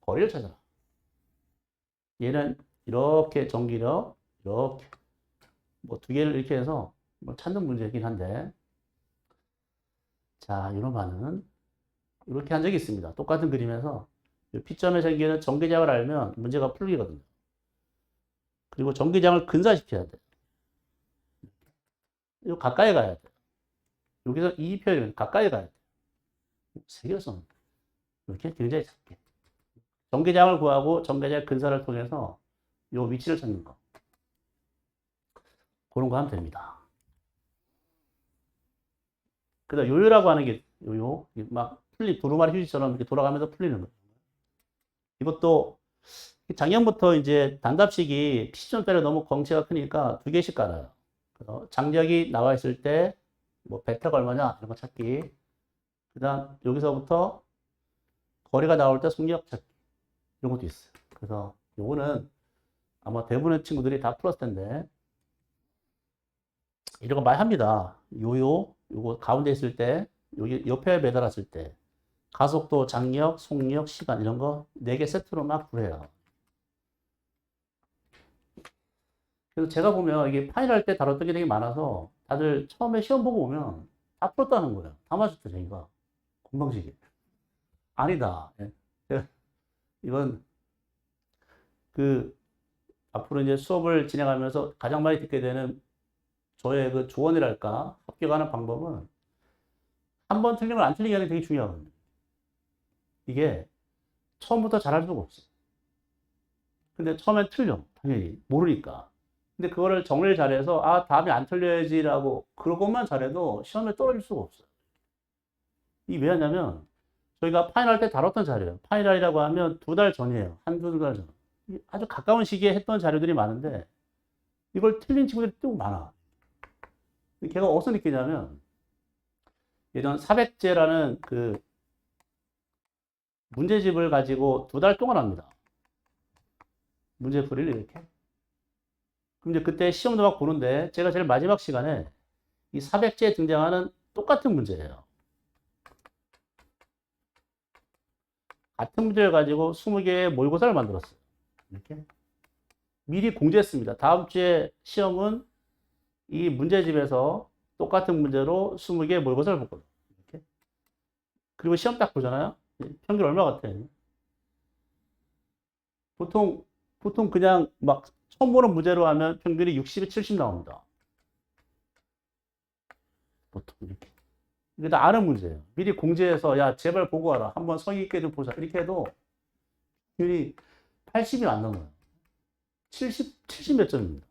거리를 찾아라. 얘는 이렇게 전기력 이렇게 뭐 두 개를 이렇게 해서 뭐 찾는 문제이긴 한데 자 이런 반응은 이렇게 한 적이 있습니다. 똑같은 그림에서 P점에 생기는 전기장을 알면 문제가 풀리거든요. 그리고 전기장을 근사시켜야 돼요. 이거 가까이 가야 돼요. 여기서 이 표현 가까이 가야 돼요. 세계선 이렇게 굉장히 작게 전기장을 구하고 전기장의 근사를 통해서 요 위치를 찾는 거. 그런 거 하면 됩니다. 그다음 요요라고 하는 게 요요 막 두루마리 휴지처럼 이렇게 돌아가면서 풀리는 거. 이것도 작년부터 이제 단답식이 피시점짜리 너무 덩치가 크니까 2개씩 깔아요. 그래서 장력이 나와 있을 때 뭐 베타가 얼마냐 이런 거 찾기. 그다음 여기서부터 거리가 나올 때 속력 찾기 이런 것도 있어요. 그래서 요거는 아마 대부분의 친구들이 다 풀었을 텐데 이런 거 많이 합니다. 요거 가운데 있을 때 여기 옆에 매달았을 때 가속도, 장력, 속력, 시간 이런 거 4개 세트로 막 구해요. 그래서 제가 보면 이게 파일 할 때 다뤘던 게 되게 많아서 다들 처음에 시험 보고 오면 다 풀었다는 거예요. 다 맞췄다, 자기가. 공방식이. 아니다. 예. 이건 그 앞으로 이제 수업을 진행하면서 가장 많이 듣게 되는 저의 그 조언이랄까 합격하는 방법은 한 번 틀린 걸 안 틀리게 하는 게 되게 중요하거든요. 이게 처음부터 잘할 수가 없어. 근데 처음엔 틀려. 당연히. 모르니까. 근데 그거를 정리를 잘해서 아 다음에 안 틀려야지라고 그것만 잘해도 시험에 떨어질 수가 없어요. 이게 왜 하냐면 저희가 파이널 때 다뤘던 자료예요. 파이널이라고 하면 2달 전이에요. 한두 달 전. 아주 가까운 시기에 했던 자료들이 많은데 이걸 틀린 친구들이 또 많아. 걔가 어디서 느끼냐면 예전 사백제라는 그 문제집을 가지고 2달 동안 합니다. 문제풀이를 이렇게. 그럼 이제 그때 시험도 막 보는데 제가 제일 마지막 시간에 이 사백제에 등장하는 똑같은 문제예요. 같은 문제를 가지고 20개의 모의고사를 만들었어요. 이렇게. 미리 공지했습니다. 다음 주에 시험은 이 문제집에서 똑같은 문제로 20개의 모의고사를 볼 거예요. 이렇게. 그리고 시험 딱 보잖아요. 평균 얼마 같아요? 보통 그냥 막 처음 보는 문제로 하면 평균이 60에 70 나옵니다. 보통 이렇게. 이게 다 아는 문제예요. 미리 공지해서 야 제발 보고 와라. 한번 성의 있게 좀 보자. 이렇게 해도 평균이 80이 안 넘어요. 70 몇 점입니다.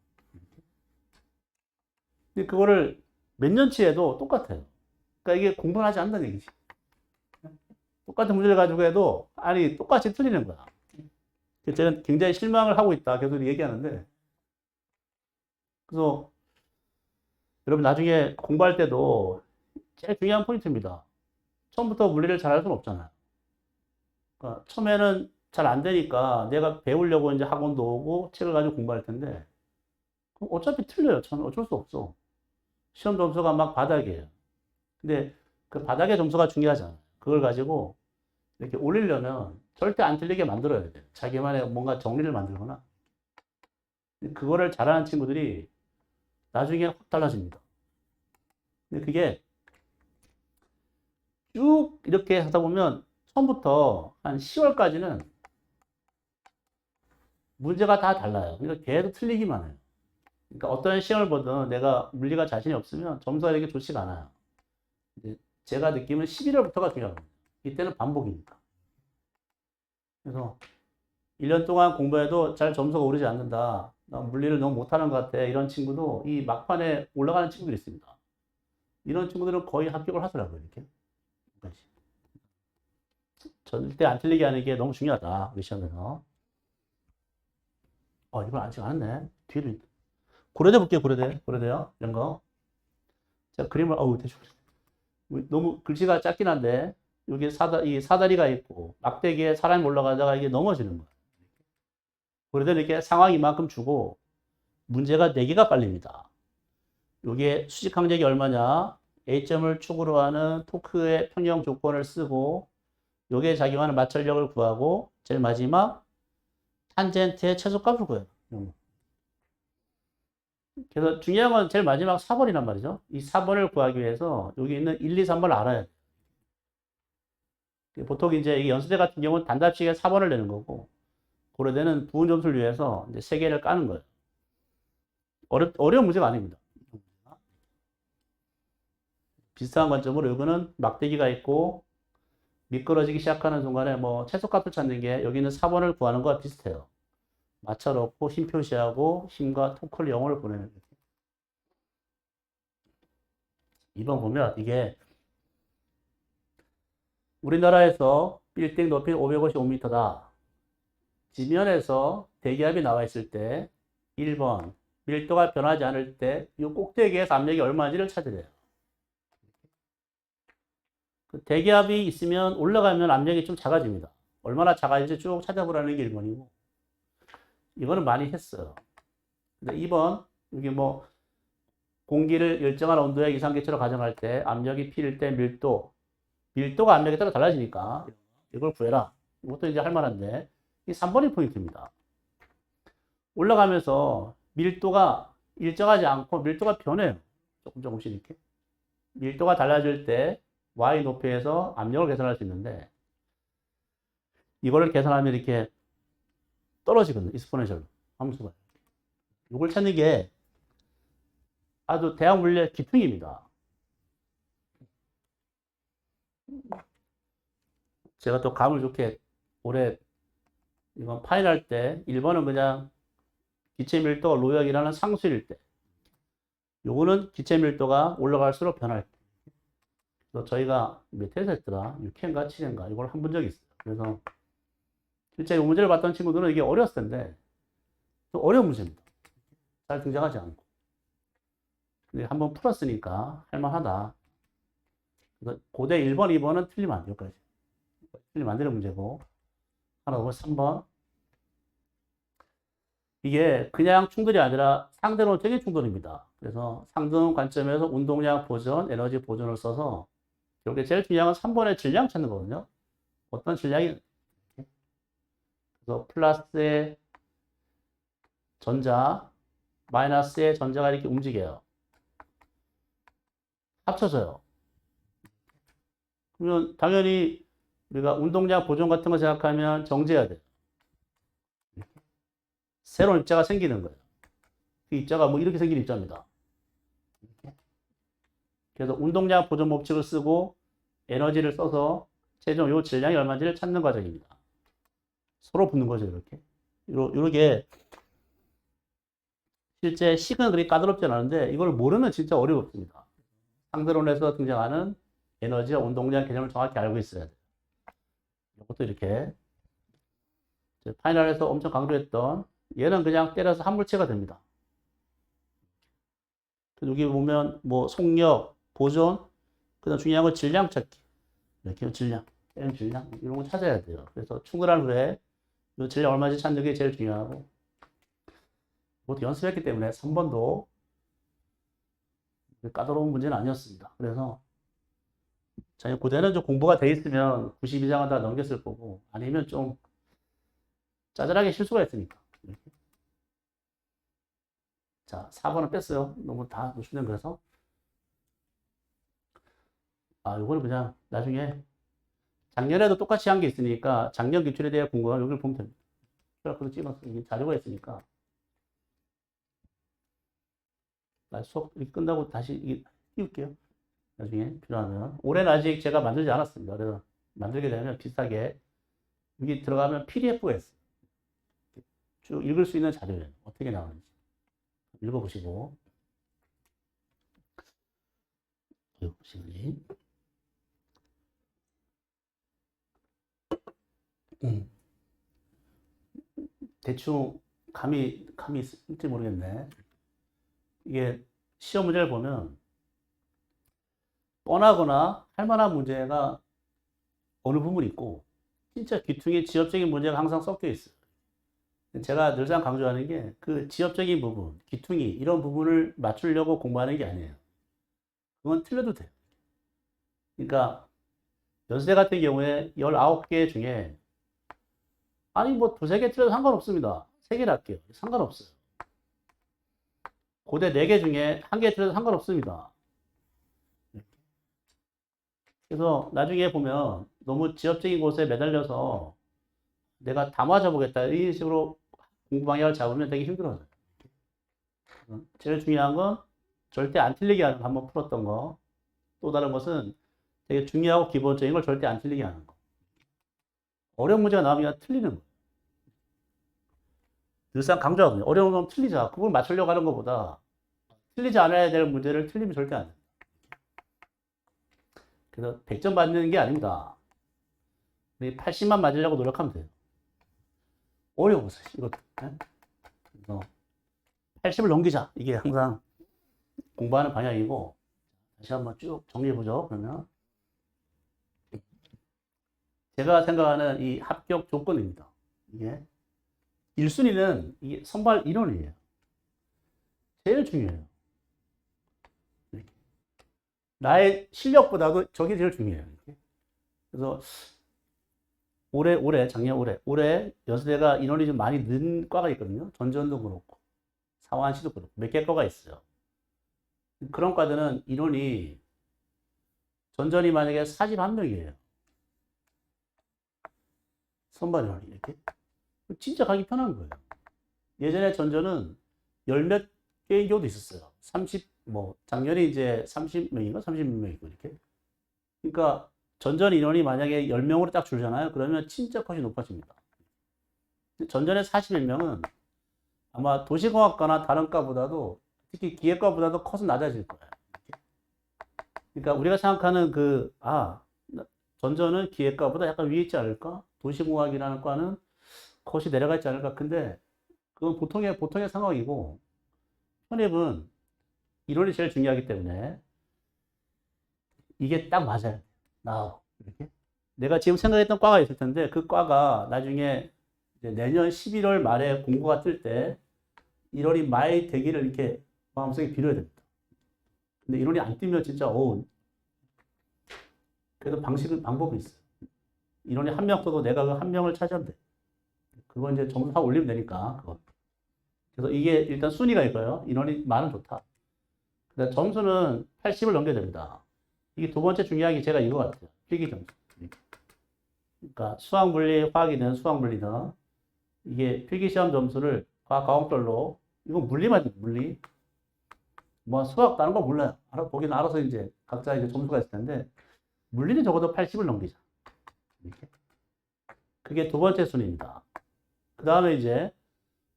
근데 그거를 몇 년치 해도 똑같아요. 그러니까 이게 공부를 하지 않는다는 얘기지. 똑같은 문제를 가지고 해도 아니 똑같이 틀리는 거야. 저는 굉장히 실망을 하고 있다. 계속 얘기하는데 그래서 여러분 나중에 공부할 때도 제일 중요한 포인트입니다. 처음부터 물리를 잘할 수는 없잖아요. 그러니까 처음에는 잘 안 되니까 내가 배우려고 이제 학원도 오고 책을 가지고 공부할 텐데 그럼 어차피 틀려요. 저는 어쩔 수 없어. 시험 점수가 막 바닥이에요. 근데 그 바닥의 점수가 중요하잖아요. 그걸 가지고 이렇게 올리려면 절대 안 틀리게 만들어야 돼요. 자기만의 뭔가 정리를 만들거나. 그거를 잘하는 친구들이 나중에 확 달라집니다. 근데 그게 쭉 이렇게 하다 보면 처음부터 한 10월까지는 문제가 다 달라요. 그러니까 계속 틀리기만 해요. 그러니까 어떤 시험을 보든 내가 물리가 자신이 없으면 점수가 이렇게 좋지가 않아요. 제가 느끼면 11월부터가 중요합니다. 이때는 반복이니까. 그래서 1년 동안 공부해도 잘 점수가 오르지 않는다. 나 물리를 너무 못하는 것 같아. 이런 친구도 이 막판에 올라가는 친구들이 있습니다. 이런 친구들은 거의 합격을 하더라고요. 이렇게. 절대 안 틀리게 하는 게 너무 중요하다. 우리 시험에서. 이걸 아직 안 했네. 뒤로. 고려대 볼게요. 고려대요. 이런 거. 자, 그림을, 대충. 너무 글씨가 작긴 한데, 여기 이 사다리가 있고, 막대기에 사람이 올라가다가 이게 넘어지는 거예요. 고려대는 이렇게 상황 이만큼 주고, 문제가 4개가 빨립니다. 요게 수직 항력이 얼마냐? A점을 축으로 하는 토크의 평형 조건을 쓰고, 요게 작용하는 마찰력을 구하고, 제일 마지막, 탄젠트의 최소값을 구해요. 그래서 중요한 건 제일 마지막 4번이란 말이죠. 이 4번을 구하기 위해서 여기 있는 1, 2, 3번을 알아야 돼요. 보통 이제 이 연수대 같은 경우는 단답식에 4번을 내는 거고, 고려대는 부분 점수를 위해서 이제 3개를 까는 거예요. 어려운 문제가 아닙니다. 비슷한 관점으로 이거는 막대기가 있고, 미끄러지기 시작하는 순간에 뭐 최소값을 찾는 게 여기는 4번을 구하는 거와 비슷해요. 맞춰놓고 힘 표시하고 힘과 토크를 영어를 보내는 거죠. 2번 보면 이게 우리나라에서 빌딩 높이 555m다. 지면에서 대기압이 나와 있을 때 1번 밀도가 변하지 않을 때 이 꼭대기에서 압력이 얼마인지를 찾으래요. 그 대기압이 있으면 올라가면 압력이 좀 작아집니다. 얼마나 작아질지 쭉 찾아보라는 게 1번이고 이거는 많이 했어요. 근데 2번 여기 뭐 공기를 일정한 온도의 이상기체로 가정할 때 압력이 P일 때 밀도가 압력에 따라 달라지니까 이걸 구해라. 이것도 이제 할 만한데 이 3번이 포인트입니다. 올라가면서 밀도가 일정하지 않고 밀도가 변해요. 조금씩 이렇게. 밀도가 달라질 때 Y 높이에서 압력을 계산할 수 있는데 이거를 계산하면 이렇게 떨어지거든요. 익스포넨셜로. 함수가. 이걸 찾는 게 아주 대학 물리의 기퉁입니다. 제가 또 감을 좋게 올해 이건 파일할 때 1번은 그냥 기체 밀도가 로역이라는 상수일 때 요거는 기체 밀도가 올라갈수록 변할 때 그래서 저희가 몇 회에서 했더라 6회인가 7회인가 이걸 한 본 적이 있어요. 그래서 실제 이 문제를 봤던 친구들은 이게 어려웠을 텐데 또 어려운 문제입니다. 잘 등장하지 않고 근데 한번 풀었으니까 할만하다. 그래서 고대 1번, 2번은 틀리면 안 돼요. 여기까지. 틀리면 안 되는 문제고 하나 더 3번 이게 그냥 충돌이 아니라 상대론적인 충돌입니다. 그래서 상등 관점에서 운동량 보전, 에너지 보전을 써서 여기 제일 중요한 건 3번의 질량 찾는 거거든요. 어떤 질량이 그래서 플러스의 전자, 마이너스의 전자가 이렇게 움직여요. 합쳐져요. 그러면 당연히 우리가 운동량 보존 같은 거 생각하면 정제해야 돼요. 새로운 입자가 생기는 거예요. 그 입자가 뭐 이렇게 생긴 입자입니다. 그래서 운동량 보존 법칙을 쓰고 에너지를 써서 최종 요 질량이 얼마인지를 찾는 과정입니다. 서로 붙는 거죠, 이렇게. 이렇게 실제 식은 그리 까다롭지 않은데 이걸 모르면 진짜 어렵습니다. 상대론에서 등장하는 에너지와 운동량 개념을 정확히 알고 있어야 돼요. 이것도 이렇게 파이널에서 엄청 강조했던 얘는 그냥 때려서 한물체가 됩니다. 여기 보면 뭐 속력, 보존, 그다음 중요한 건 질량 찾기. 이렇게 질량, 질량 이런 거 찾아야 돼요. 그래서 충분한 후에 이 질량 얼마인지 찾는 게 제일 중요하고 이것도 연습했기 때문에 3번도 까다로운 문제는 아니었습니다. 그래서 저희 고대는 좀 공부가 돼 있으면 90 이상은 다 넘겼을 거고 아니면 좀 짜잘하게 실수가 있으니까. 이렇게. 자, 4번은 뺐어요. 너무 다 노출된 거라서. 이거는 그냥 나중에 작년에도 똑같이 한 게 있으니까 작년 기출에 대해 궁금하면 여기를 보면 됩니다. 그래서 찍어서 이게 자료가 있으니까. 수업 끝나고 다시 띄울게요. 나중에 필요하면. 올해는 아직 제가 만들지 않았습니다. 그래서 만들게 되면 비슷하게 여기 들어가면 PDF가 있어요. 쭉 읽을 수 있는 자료예요. 어떻게 나오는지. 읽어보시고. 읽어보시니. 대충 감이 있을지 모르겠네. 이게 시험 문제를 보면 뻔하거나 할 만한 문제가 어느 부분이 있고 진짜 귀퉁이 지엽적인 문제가 항상 섞여 있어요. 제가 늘상 강조하는 게 그 지엽적인 부분, 귀퉁이 이런 부분을 맞추려고 공부하는 게 아니에요. 그건 틀려도 돼요. 그러니까 연세 같은 경우에 19개 중에 아니 뭐 두세 개 틀려도 상관없습니다. 세 개를 할게요. 상관없어요. 고대 4개 중에 1개 틀려도 상관없습니다. 그래서 나중에 보면 너무 지엽적인 곳에 매달려서 내가 다 맞아보겠다 이런 식으로 공부 방향을 잡으면 되게 힘들어요. 제일 중요한 건 절대 안 틀리게 하는 거 한번 풀었던 거. 또 다른 것은 되게 중요하고 기본적인 걸 절대 안 틀리게 하는 거. 어려운 문제가 나오면 틀리는 거. 늘상 강조하거든요. 어려운 건 틀리자. 그걸 맞추려고 하는 것보다 틀리지 않아야 될 문제를 틀리면 절대 안 돼요. 그래서 100점 받는 게 아닙니다. 80만 맞으려고 노력하면 돼요. 어려워, 사실 이것도. 그래서 80을 넘기자. 이게 항상 공부하는 방향이고, 다시 한번 쭉 정리해보죠. 그러면 제가 생각하는 이 합격 조건입니다. 이게 1순위는 이게 선발 인원이에요. 제일 중요해요. 이렇게. 나의 실력보다도 저게 제일 중요해요. 이렇게. 그래서 작년 올해 여수대가 인원이 좀 많이 는 과가 있거든요. 전전도 그렇고 사완시도 그렇고 몇 개 과가 있어요. 그런 과들은 인원이 전전이 만약에 41명이에요. 선발 인원이 이렇게. 진짜 가기 편한 거예요. 예전에 전전은 열 몇 개인 경우도 있었어요. 30, 작년에 이제 30명인가? 30명이고, 이렇게. 그러니까, 전전 인원이 만약에 10명으로 딱 줄잖아요. 그러면 진짜 컷이 높아집니다. 전전에 41명은 아마 도시공학과나 다른 과보다도, 특히 기계과보다도 컷은 낮아질 거예요. 그러니까, 우리가 생각하는 전전은 기계과보다 약간 위에 있지 않을까? 도시공학이라는 과는 컷이 내려가 있지 않을까? 근데, 그건 보통의 상황이고, 편입은 이론이 제일 중요하기 때문에 이게 딱 맞아요. 이렇게. 내가 지금 생각했던 과가 있을 텐데 그 과가 나중에 이제 내년 11월 말에 공고가 뜰 때 인원이 많이 되기를 이렇게 마음속에 빌어야 됩니다. 근데 인원이 안 뜨면 진짜 그래도 방법이 있어요. 인원이 한 명 떠도 내가 그 한 명을 차지하면 돼. 그건 이제 점수 확 올리면 되니까 그거. 그래서 이게 일단 순위가 있고요. 인원이 많으면 좋다. 근데 점수는 80을 넘겨야 됩니다. 이게 두 번째 중요한 게 제가 이거 같아요. 필기 점수. 그러니까 수학, 물리, 화학이든 수학, 물리든 이게 필기 시험 점수를 과목별로 이건 물리만 물리. 수학 다른 거 몰라요. 보기는 알아서 이제 각자 이제 점수가 있을 텐데 물리는 적어도 80을 넘기자. 이렇게. 그게 두 번째 순위입니다. 그 다음에 이제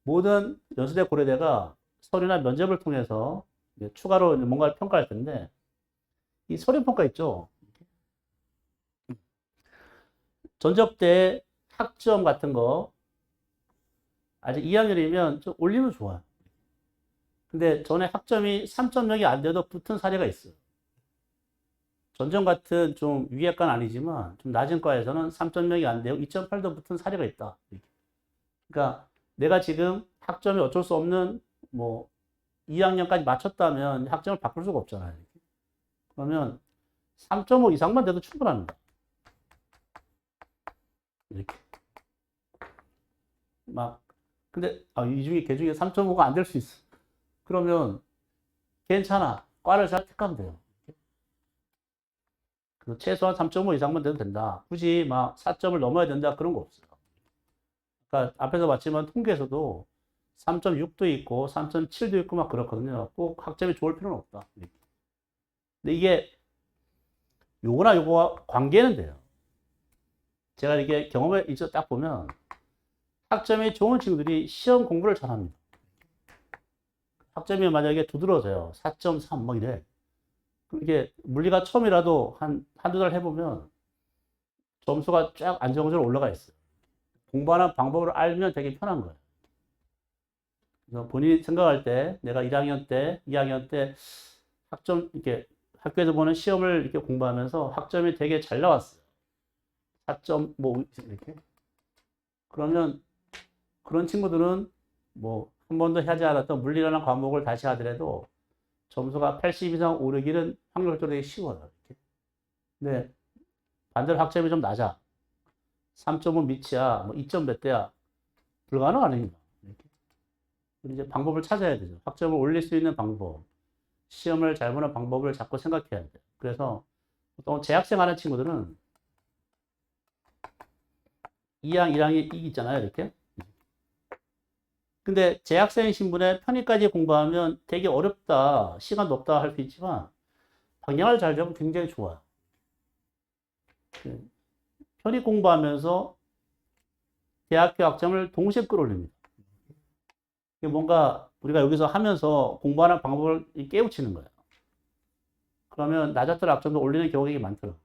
모든 연수대 고려대가 서류나 면접을 통해서 추가로 뭔가를 평가할 텐데 이 서류 평가 있죠. 전적 때 학점 같은 거 아직 2학년이면 좀 올리면 좋아요. 근데 전에 학점이 3.0이 안 돼도 붙은 사례가 있어요. 전전 같은 좀 위에 과는 아니지만 좀 낮은 과에서는 3.0이 안 되고 2.8도 붙은 사례가 있다. 그러니까 내가 지금 학점이 어쩔 수 없는 2학년까지 맞췄다면 학점을 바꿀 수가 없잖아요. 그러면 3.5 이상만 돼도 충분합니다. 이렇게. 근데 걔 중에 3.5가 안 될 수 있어. 그러면 괜찮아. 과를 잘 택하면 돼요. 최소한 3.5 이상만 돼도 된다. 굳이 4점을 넘어야 된다. 그런 거 없어요. 그러니까 앞에서 봤지만 통계에서도 3.6도 있고 3.7도 있고 그렇거든요. 꼭 학점이 좋을 필요는 없다. 근데 이게 요거나 요거와 관계는 돼요. 제가 이렇게 경험에 있어 딱 보면 학점이 좋은 친구들이 시험 공부를 잘합니다. 학점이 만약에 두드러져요. 4.3 이래. 이게 물리가 처음이라도 한두 달 해보면 점수가 쫙 안정적으로 올라가 있어요. 공부하는 방법을 알면 되게 편한 거예요. 그래서 본인이 생각할 때 내가 1학년 때, 2학년 때 학점 이렇게 학교에서 보는 시험을 이렇게 공부하면서 학점이 되게 잘 나왔어요. 4.5 이렇게. 그러면 그런 친구들은 한 번도 하지 않았던 물리라는 과목을 다시 하더라도 점수가 80 이상 오르기는 확률적으로 되게 쉬워요. 이렇게. 근데 반대로 학점이 좀 낮아. 3.5 밑이야, 2점 몇 대야. 불가능 아닙니다. 이렇게. 이제 방법을 찾아야 되죠. 학점을 올릴 수 있는 방법. 시험을 잘 보는 방법을 자꾸 생각해야 돼요. 그래서 보통 재학생 하는 친구들은 2학, 1학이 있잖아요. 이렇게. 근데 재학생이신 분의 편입까지 공부하면 되게 어렵다, 시간도 없다 할 수 있지만 방향을 잘 잡으면 굉장히 좋아요. 편입 공부하면서 대학교 학점을 동시에 끌어올립니다. 이게 뭔가 우리가 여기서 하면서 공부하는 방법을 깨우치는 거예요. 그러면 낮았던 학점도 올리는 경우가 많더라고요.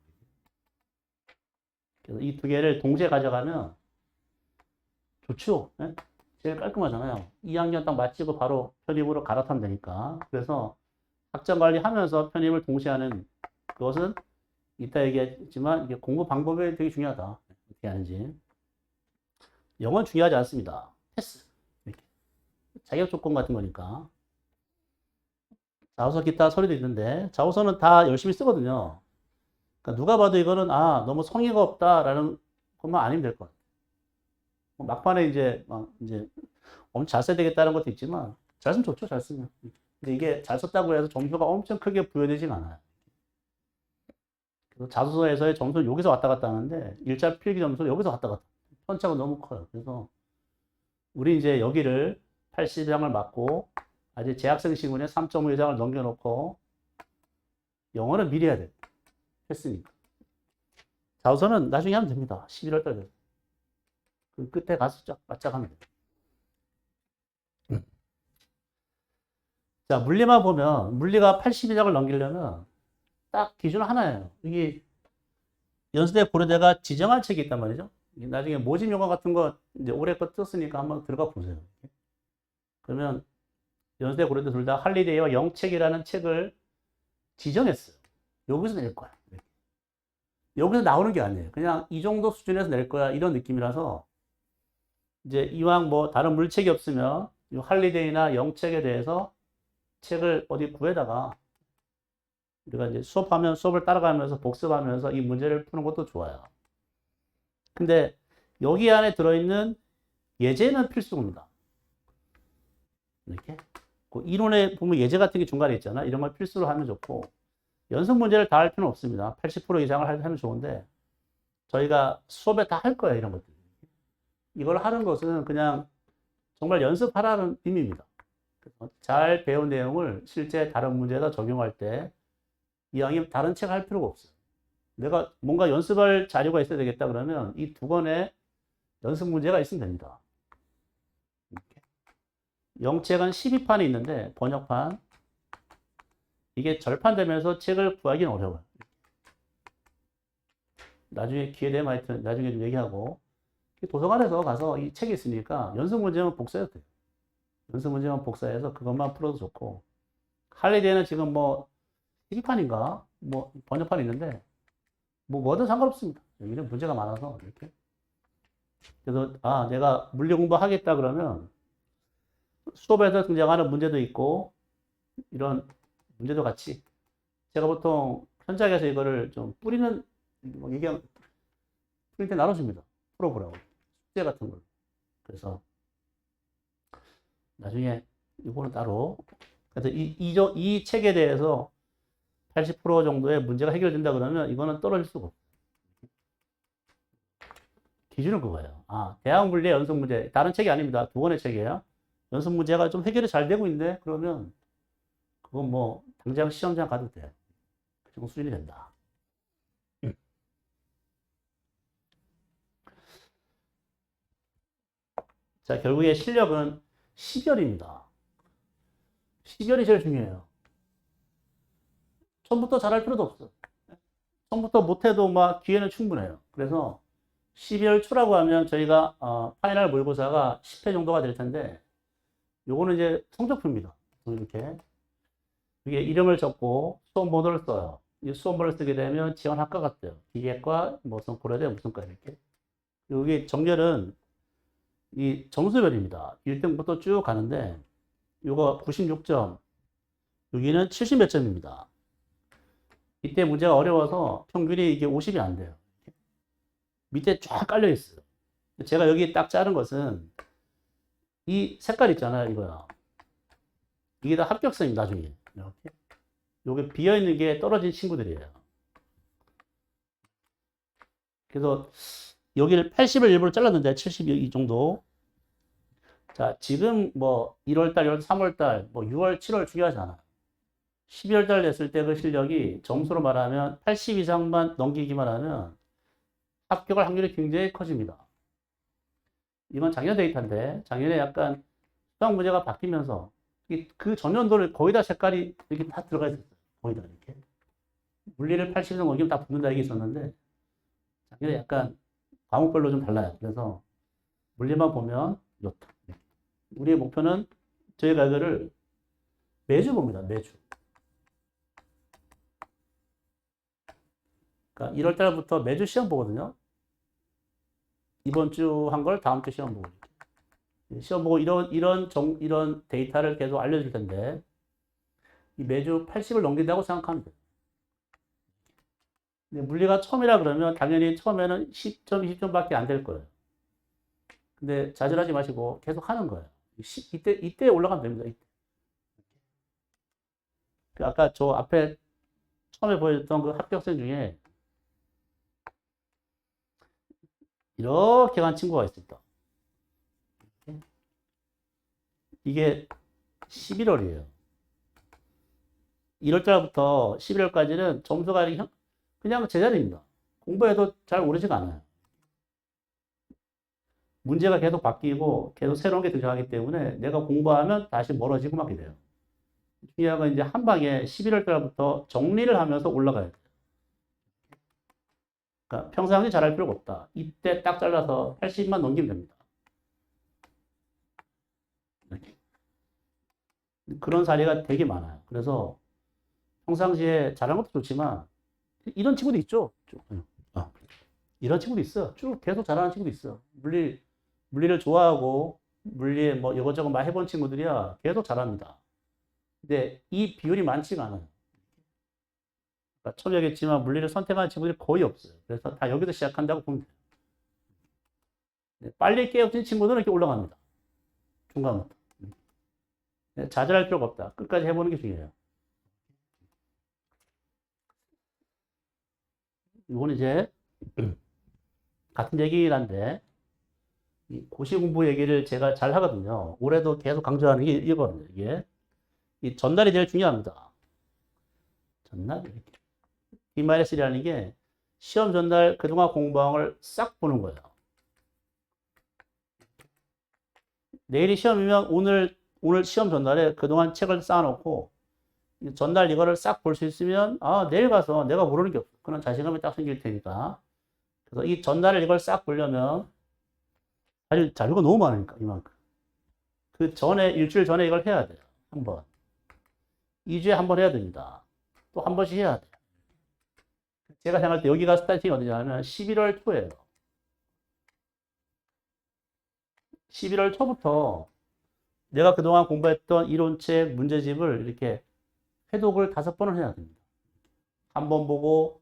그래서 이 두 개를 동시에 가져가면 좋죠. 네? 제일 깔끔하잖아요. 2학년 딱 마치고 바로 편입으로 갈아타면 되니까. 그래서 학점 관리하면서 편입을 동시에 하는 그것은 이따 얘기했지만 이게 공부 방법이 되게 중요하다. 어떻게 하는지. 영어는 중요하지 않습니다. 패스. 이렇게. 자격 조건 같은 거니까. 자소서 기타 서류도 있는데 자소서는 다 열심히 쓰거든요. 그러니까 누가 봐도 이거는 너무 성의가 없다라는 것만 아니면 될 것 같아요. 막판에 이제 이제 엄청 잘 써야 되겠다는 것도 있지만 잘 쓰면 좋죠, 잘 쓰면. 근데 이게 잘 썼다고 해서 점수가 엄청 크게 부여되진 않아요. 그래서 자소서에서의 점수는 여기서 왔다 갔다 하는데 1차 필기 점수는 여기서 왔다 갔다. 편차가 너무 커요. 그래서 우리 이제 여기를 80장을 맞고 아직 재학생 시군에 3.5 이상을 넘겨놓고 영어는 미리 해야 돼요. 했으니까. 자소서는 나중에 하면 됩니다. 11월 달에. 그 끝에 가서 쫙 바짝 하면 돼요. 자, 물리만 보면 물리가 82장을 넘기려면 딱 기준 하나예요. 이게 연세대 고려대가 지정한 책이 있단 말이죠. 나중에 모집 용어 같은 거 이제 올해 거 떴으니까 한번 들어가 보세요. 그러면 연세대 고려대 둘 다 할리데이와 영책이라는 책을 지정했어요. 여기서 낼 거야. 여기서 나오는 게 아니에요. 그냥 이 정도 수준에서 낼 거야. 이런 느낌이라서 이제 이왕 뭐 다른 물책이 없으면 이 할리데이나 영책에 대해서 책을 어디 구해다가 우리가 이제 수업하면 수업을 따라가면서 복습하면서 이 문제를 푸는 것도 좋아요. 근데 여기 안에 들어있는 예제는 필수입니다. 이렇게. 그 이론에 보면 예제 같은 게 중간에 있잖아. 이런 걸 필수로 하면 좋고 연습 문제를 다 할 필요는 없습니다. 80% 이상을 하면 좋은데 저희가 수업에 다 할 거예요. 이런 것들. 이걸 하는 것은 그냥 정말 연습하라는 의미입니다. 잘 배운 내용을 실제 다른 문제에다 적용할 때 이왕이면 다른 책 할 필요가 없어요. 내가 뭔가 연습할 자료가 있어야 되겠다 그러면 이 두 권의 연습 문제가 있으면 됩니다. 이렇게. 영책은 12판이 있는데 번역판 이게 절판되면서 책을 구하기는 어려워요. 나중에 기회 되면 하여튼 나중에 좀 얘기하고 도서관에서 가서 이 책이 있으니까 연습 문제만 복사해도 돼요. 연습 문제만 복사해서 그것만 풀어도 좋고 할리데이는 지금 뭐 12판인가 뭐 번역판이 있는데 뭐든 상관없습니다. 여기는 문제가 많아서 이렇게. 그래서 내가 물리 공부하겠다 그러면 수업에서 등장하는 문제도 있고 이런 문제도 같이 제가 보통 현장에서 이거를 좀 뿌리는 뿌릴 때 나눠줍니다. 풀어보라고 숙제 같은 걸. 그래서 나중에 이거는 따로. 그래서 이 책에 대해서 80% 정도의 문제가 해결된다 그러면 이거는 떨어질 수가 없어요. 기준은 그거예요. 대학 물리 연습 문제. 다른 책이 아닙니다. 두 권의 책이에요. 연습 문제가 좀 해결이 잘 되고 있는데 그러면 그건 뭐 당장 시험장 가도 돼. 그 정도 수준이 된다. 자, 결국에 실력은 10열입니다. 10열이 제일 중요해요. 처음부터 잘할 필요도 없어. 처음부터 못해도 막 기회는 충분해요. 그래서 12월 초라고 하면 저희가 파이널 모의고사가 10회 정도가 될 텐데 요거는 이제 성적표입니다. 이렇게 이게 이름을 적고 수험번호를 써요. 이 수험번호를 쓰게 되면 지원 학과가 돼요. 기계과 무슨 고려대 무슨 과 이렇게. 여기 정렬은 이 점수별입니다. 1등부터 쭉 가는데 요거 96점 여기는 70 몇 점입니다. 이때 문제가 어려워서 평균이 이게 50이 안 돼요. 밑에 쫙 깔려 있어요. 제가 여기 딱 자른 것은 이 색깔 있잖아요, 이거야. 이게 다 합격선입니다, 나중에. 이렇게. 요게 비어있는 게 떨어진 친구들이에요. 그래서 여기를 80을 일부러 잘랐는데 72 정도. 자, 지금 뭐 1월달, 3월달, 뭐 6월, 7월 중요하지 않아요. 12월달 됐을 때 그 실력이 점수로 말하면 80 이상만 넘기기만 하면 합격할 확률이 굉장히 커집니다. 이건 작년 데이터인데 작년에 약간 수학 문제가 바뀌면서 그 전년도를 거의 다 색깔이 이렇게 다 들어가 있었어요. 거의 다 이렇게. 물리를 80점 넘기면 다 붙는다 이게 있었는데 작년에 약간 과목별로 좀 달라요. 그래서 물리만 보면 이렇다. 우리의 목표는 저희가 이거를 매주 봅니다. 매주. 그러니까 1월 달부터 매주 시험 보거든요. 이번 주 한 걸 다음 주 시험 보고. 시험 보고 이런 데이터를 계속 알려줄 텐데, 매주 80을 넘긴다고 생각하면 돼요. 근데 물리가 처음이라 그러면 당연히 처음에는 10점, 20점밖에 안 될 거예요. 근데 좌절하지 마시고 계속 하는 거예요. 이때 올라가면 됩니다. 이때. 아까 저 앞에 처음에 보여줬던 그 합격생 중에 이렇게 간 친구가 있었다. 이게 11월이에요. 1월 달부터 11월까지는 점수가 그냥 제자리입니다. 공부해도 잘 오르지가 않아요. 문제가 계속 바뀌고 계속 새로운 게 등장하기 때문에 내가 공부하면 다시 멀어지고 막 이래요. 중요한 건 이제 한 방에 11월 달부터 정리를 하면서 올라가야 돼요. 그러니까 평상시 잘할 필요가 없다. 이때 딱 잘라서 80만 넘기면 됩니다. 이렇게. 그런 사례가 되게 많아요. 그래서 평상시에 잘하는 것도 좋지만 이런 친구도 있죠. 이런 친구도 있어. 쭉 계속 잘하는 친구도 있어. 물리를 좋아하고 물리에 뭐 이것저것 많이 해본 친구들이야 계속 잘합니다. 근데 이 비율이 많지가 않아요. 그러니까 처음 얘기했지만 물리를 선택하는 친구들이 거의 없어요. 그래서 다 여기서 시작한다고 보면 돼요. 빨리 깨우친 친구들은 이렇게 올라갑니다. 중간부터. 좌절할 필요가 없다. 끝까지 해보는 게 중요해요. 이건 이제 같은 얘기긴 한데 고시 공부 얘기를 제가 잘 하거든요. 올해도 계속 강조하는 게 이거거든요. 이게 이 전달이 제일 중요합니다. 전달 D-1이라는 게 시험 전날 그동안 공부한 걸 싹 보는 거예요. 내일이 시험이면 오늘 시험 전날에 그동안 책을 쌓아놓고 전날 이거를 싹 볼 수 있으면 내일 가서 내가 모르는 게 없어. 그런 자신감이 딱 생길 테니까. 그래서 이 전날을 이걸 싹 보려면 자료가 너무 많으니까 이만큼. 그 전에 일주일 전에 이걸 해야 돼요. 한 번. 2주에 한 번 해야 됩니다. 또 한 번씩 해야 돼요. 제가 생각할 때 여기가 스타팅이 어디냐면 11월 초예요. 11월 초부터 내가 그동안 공부했던 이론책 문제집을 이렇게 회독을 5번을 해야 됩니다. 한 번 보고,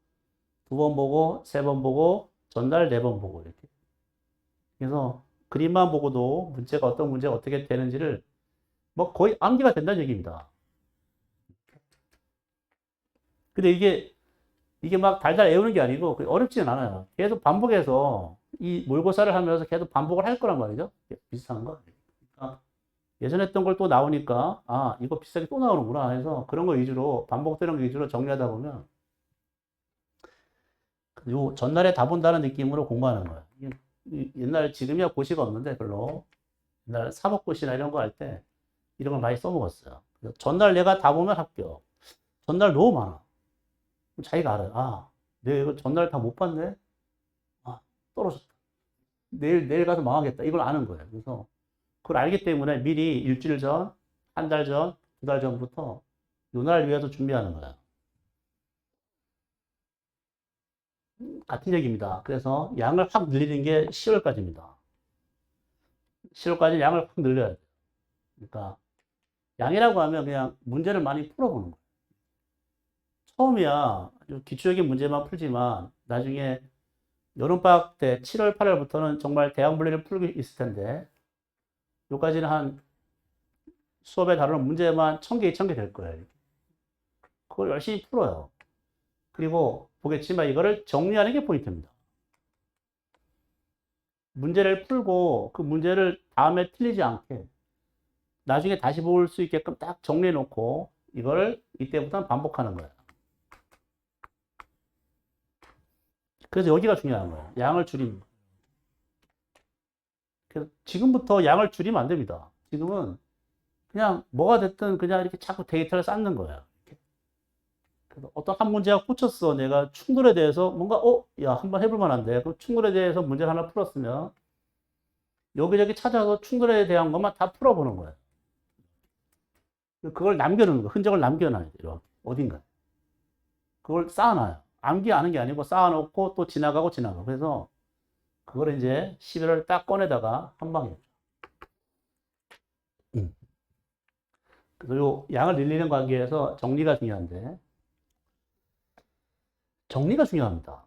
2번 보고, 3번 보고, 전날 4번 보고 이렇게. 그래서 그림만 보고도 문제가 어떤 문제가 어떻게 되는지를 뭐 거의 암기가 된다는 얘기입니다. 근데 이게 막 달달 외우는 게 아니고 어렵지는 않아요. 계속 반복해서 이 모의고사를 하면서 계속 반복을 할 거란 말이죠. 비슷한 거. 그러니까 예전에 했던 걸 또 나오니까 이거 비슷하게 또 나오는구나 해서 그런 거 위주로 반복되는 거 위주로 정리하다 보면 요 전날에 다 본다는 느낌으로 공부하는 거예요. 옛날 지금이야 고시가 없는데 별로 옛날 사법고시나 이런 거 할 때 이런 걸 많이 써먹었어요. 전날 내가 다 보면 합격. 전날 너무 많아. 자기가 알아요. 내가 이거 전날 다 못 봤네? 떨어졌다. 내일 가서 망하겠다. 이걸 아는 거예요. 그래서 그걸 알기 때문에 미리 일주일 전, 한 달 전, 2달 전부터 요날 위해서 준비하는 거예요. 같은 얘기입니다. 그래서 양을 확 늘리는 게 10월까지입니다. 10월까지 양을 확 늘려야 돼요. 그러니까 양이라고 하면 그냥 문제를 많이 풀어보는 거예요. 처음이야 아주 기초적인 문제만 풀지만 나중에 여름방학 때 7월, 8월부터는 정말 대학 물리를 풀고 있을 텐데 여기까지는 한 수업에 다루는 문제만 1000개, 2000개 될 거예요. 그걸 열심히 풀어요. 그리고 보겠지만 이거를 정리하는 게 포인트입니다. 문제를 풀고 그 문제를 다음에 틀리지 않게 나중에 다시 볼 수 있게끔 딱 정리해 놓고 이거를 이때부터는 반복하는 거예요. 그래서 여기가 중요한 거예요. 양을 줄이는. 그래서 지금부터 양을 줄이면 안 됩니다. 지금은 그냥 뭐가 됐든 그냥 이렇게 자꾸 데이터를 쌓는 거야. 그래서 어떤 한 문제가 꽂혔어. 내가 충돌에 대해서 뭔가, 야, 한번 해볼 만한데. 그 충돌에 대해서 문제를 하나 풀었으면 여기저기 찾아서 충돌에 대한 것만 다 풀어보는 거야. 그걸 남겨놓는 거, 흔적을 남겨놔야 돼요. 어딘가. 그걸 쌓아놔요. 암기하는 게 아니고 쌓아놓고 또 지나가고 지나가고. 그래서 그걸 이제 11월 딱 꺼내다가 한 방에. 그래서 요 양을 늘리는 관계에서 정리가 중요한데, 정리가 중요합니다.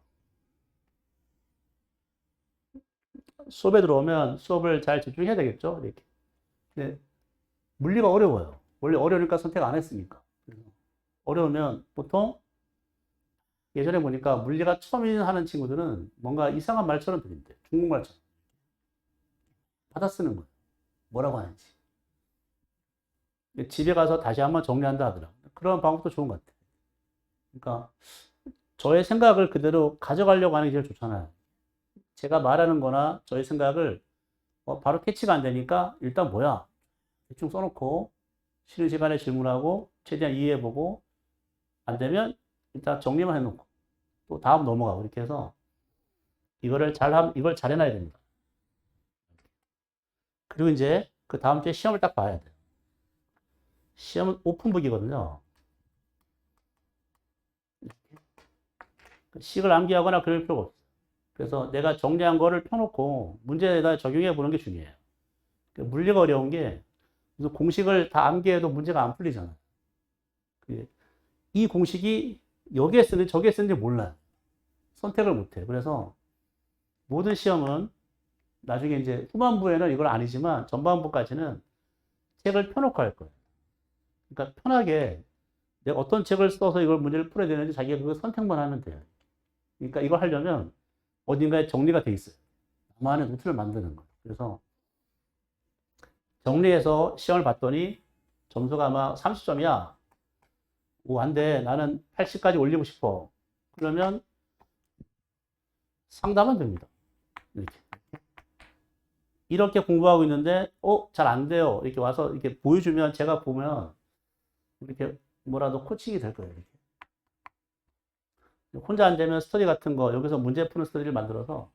수업에 들어오면 수업을 잘 집중해야 되겠죠? 이렇게. 근데 물리가 어려워요. 원래 어려우니까 선택 안 했으니까. 어려우면 보통 예전에 보니까 물리가 처음 하는 친구들은 뭔가 이상한 말처럼 들린대. 중국말처럼. 받아 쓰는 거예요. 뭐라고 하는지. 집에 가서 다시 한번 정리한다 하더라고요. 그런 방법도 좋은 것 같아요. 그러니까 저의 생각을 그대로 가져가려고 하는 게 제일 좋잖아요. 제가 말하는 거나 저의 생각을 바로 캐치가 안 되니까 일단 뭐야? 대충 써놓고 쉬는 시간에 질문하고 최대한 이해해보고 안 되면 일단 정리만 해놓고 또 다음 넘어가고 이렇게 해서 이걸 잘 해놔야 됩니다. 그리고 이제 그 다음 주에 시험을 딱 봐야 돼요. 시험은 오픈북이거든요. 식을 암기하거나 그럴 필요가 없어요. 그래서 내가 정리한 거를 펴놓고 문제에다 적용해 보는 게 중요해요. 물리가 어려운 게 무슨 공식을 다 암기해도 문제가 안 풀리잖아요. 이 공식이 여기에 쓰는지 저기에 쓰는지 몰라요. 선택을 못해요. 그래서 모든 시험은 나중에 이제 후반부에는 이걸 아니지만 전반부까지는 책을 펴놓고 할 거예요. 그러니까 편하게 내가 어떤 책을 써서 이걸 문제를 풀어야 되는지 자기가 그거 선택만 하면 돼요. 그러니까 이걸 하려면 어딘가에 정리가 돼 있어요. 나만의 노트를 만드는 거예요. 그래서 정리해서 시험을 봤더니 점수가 아마 30점이야. 오, 안 돼. 나는 80까지 올리고 싶어. 그러면 상담은 됩니다. 이렇게 공부하고 있는데, 잘 안 돼요. 이렇게 와서 이렇게 보여주면 제가 보면 이렇게 뭐라도 코칭이 될 거예요. 이렇게. 혼자 안 되면 스터디 같은 거, 여기서 문제 푸는 스터디를 만들어서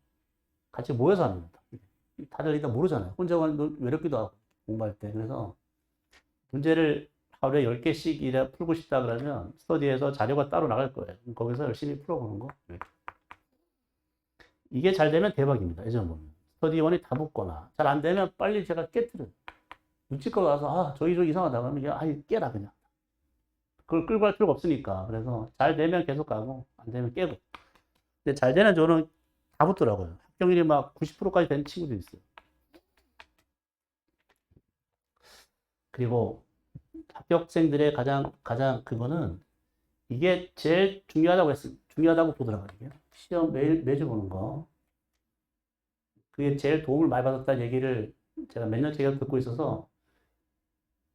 같이 모여서 합니다. 다들 일단 모르잖아요. 혼자 외롭기도 하고, 공부할 때. 그래서 문제를 하루에 10개씩 이래 풀고 싶다 그러면 스터디에서 자료가 따로 나갈 거예요. 거기서 열심히 풀어보는 거. 이게 잘 되면 대박입니다. 예전 보면. 스터디원이 다 붙거나 잘 안 되면 빨리 제가 깨트려요. 눈치껏 와서 저기 이상하다 그러면 깨라 그냥. 그걸 끌고 갈 필요가 없으니까. 그래서 잘 되면 계속 가고 안 되면 깨고. 근데 잘 되는 저는 다 붙더라고요. 합격률이 막 90%까지 된 친구도 있어요. 그리고 합격생들의 가장 그거는 이게 제일 중요하다고 보더라고요. 시험 매주 보는 거. 그게 제일 도움을 많이 받았다는 얘기를 제가 몇 년째 계속 듣고 있어서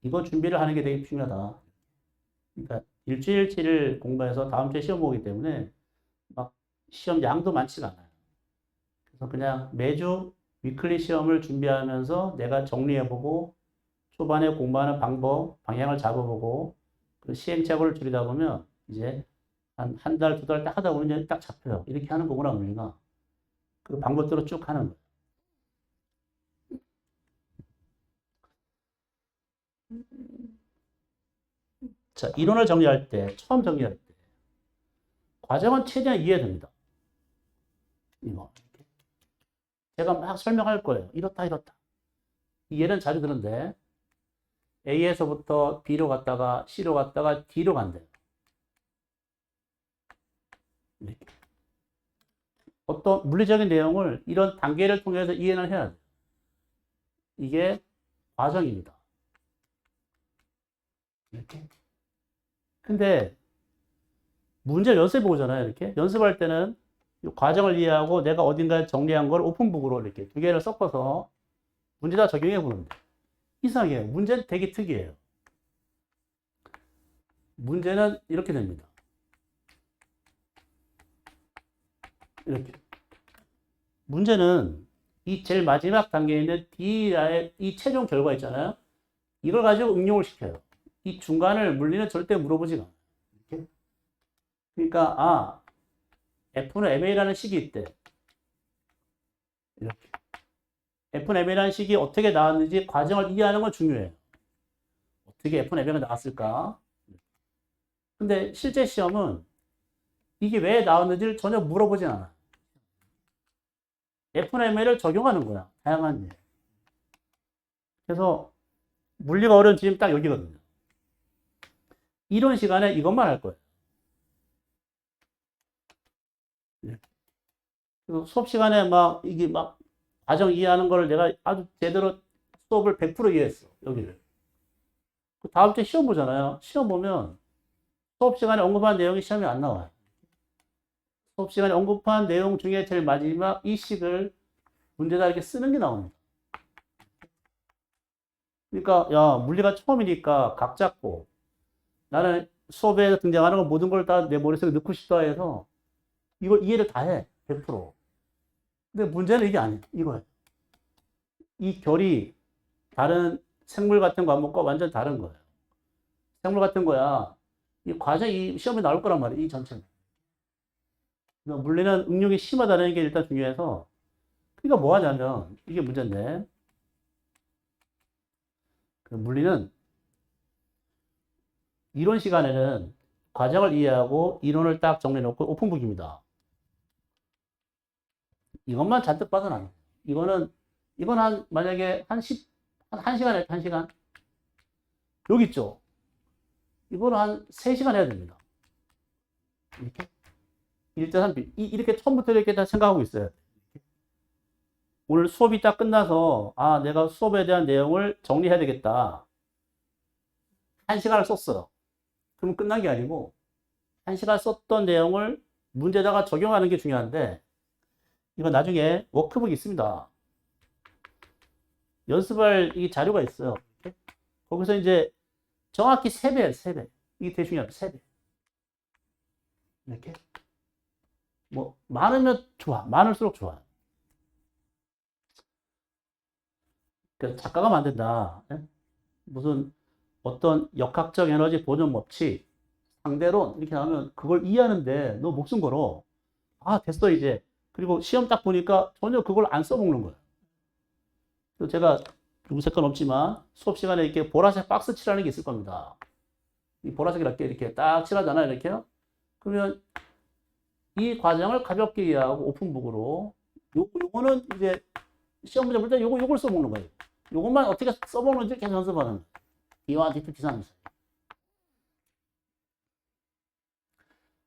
이거 준비를 하는 게 되게 중요하다. 그러니까 일주일치를 공부해서 다음 주에 시험 보기 때문에 막 시험 양도 많지가 않아요. 그래서 그냥 매주 위클리 시험을 준비하면서 내가 정리해보고 초반에 공부하는 방법, 방향을 잡아보고 그 시행착오를 줄이다 보면 이제 한 달, 두 달 딱 하다 보면 딱 잡혀요. 이렇게 하는 거구나, 우리가. 그 방법대로 쭉 하는 거예요. 자, 이론을 정리할 때, 처음 정리할 때, 과정은 최대한 이해됩니다. 이거. 제가 막 설명할 거예요. 이렇다. 이해는 자주 드는데, A에서부터 B로 갔다가 C로 갔다가 D로 간대요. 이렇게. 어떤 물리적인 내용을 이런 단계를 통해서 이해를 해야 돼요. 이게 과정입니다. 이렇게. 근데 문제를 연습해 보잖아요. 이렇게. 연습할 때는 이 과정을 이해하고 내가 어딘가에 정리한 걸 오픈북으로 이렇게 두 개를 섞어서 문제다 적용해 보는데 이상해요. 문제는 되게 특이해요. 문제는 이렇게 됩니다. 이렇게. 문제는 이 제일 마지막 단계에 있는 D의 이 최종 결과 있잖아요. 이걸 가지고 응용을 시켜요. 이 중간을 물리는 절대 물어보지가 않아요. 이렇게. 그러니까 F는 MA라는 식이 있대. 이렇게. F는 MA라는 식이 어떻게 나왔는지 과정을 이해하는 건 중요해요. 어떻게 F는 MA가 나왔을까? 근데 실제 시험은 이게 왜 나왔는지를 전혀 물어보진 않아. F는 MA를 적용하는 거야. 다양한 일. 그래서 물리가 어려운 지점이 딱 여기거든요. 이런 시간에 이것만 할 거예요. 수업 시간에 이게 과정 이해하는 걸 내가 아주 제대로 수업을 100% 이해했어. 여기를. 다음 주에 시험 보잖아요. 시험 보면 수업 시간에 언급한 내용이 시험에 안 나와요. 수업 시간에 언급한 내용 중에 제일 마지막 이 식을 문제다 이렇게 쓰는 게 나옵니다. 그러니까 야 물리가 처음이니까 각 잡고 나는 수업에 등장하는 거 모든 걸 다 내 머릿속에 넣고 싶다 해서 이걸 이해를 다 해. 100%. 근데 문제는 이게 아니에요. 이거예요. 이 결이 다른 생물 같은 과목과 완전 다른 거예요. 생물 같은 거야. 이 과정이 시험에 나올 거란 말이에요. 이 전체는. 물리는 응용이 심하다는 게 일단 중요해서 그러니까 뭐 하냐면 이게 문제인데 물리는 이론 시간에는 과정을 이해하고 이론을 딱 정리해놓고 오픈북입니다. 이것만 잔뜩 봐서는 안 돼요. 이건 만약에 한 1시간 해, 1시간. 여기 있죠? 이거는 한 3시간 해야 됩니다. 이렇게. 1대3비. 이렇게 처음부터 이렇게 다 생각하고 있어요. 오늘 수업이 딱 끝나서, 내가 수업에 대한 내용을 정리해야 되겠다. 1시간을 썼어요. 그러면 끝난 게 아니고, 1시간 썼던 내용을 문제에다가 적용하는 게 중요한데, 이거 나중에 워크북이 있습니다. 연습할 이 자료가 있어요. 거기서 이제 정확히 3배, 3배. 이게 되게 중요합니다. 3배. 이렇게. 많으면 좋아. 많을수록 좋아. 그러니까 작가가 만든다. 무슨 어떤 역학적 에너지 보존 법칙, 상대론, 이렇게 나오면 그걸 이해하는데 너 목숨 걸어. 됐어, 이제. 그리고 시험 딱 보니까 전혀 그걸 안 써먹는 거예요. 그래서 제가 누구색 건 없지만 수업 시간에 이렇게 보라색 박스 칠하는 게 있을 겁니다. 이 보라색이랄게 이렇게 딱 칠하잖아요. 이렇게요. 그러면 이 과정을 가볍게 이해하고 오픈북으로 요거는 이제 시험 문제 볼 때 요걸 써먹는 거예요. 요것만 어떻게 써먹는지 계속 연습하는 거예요. 이와 디트 기사하면서.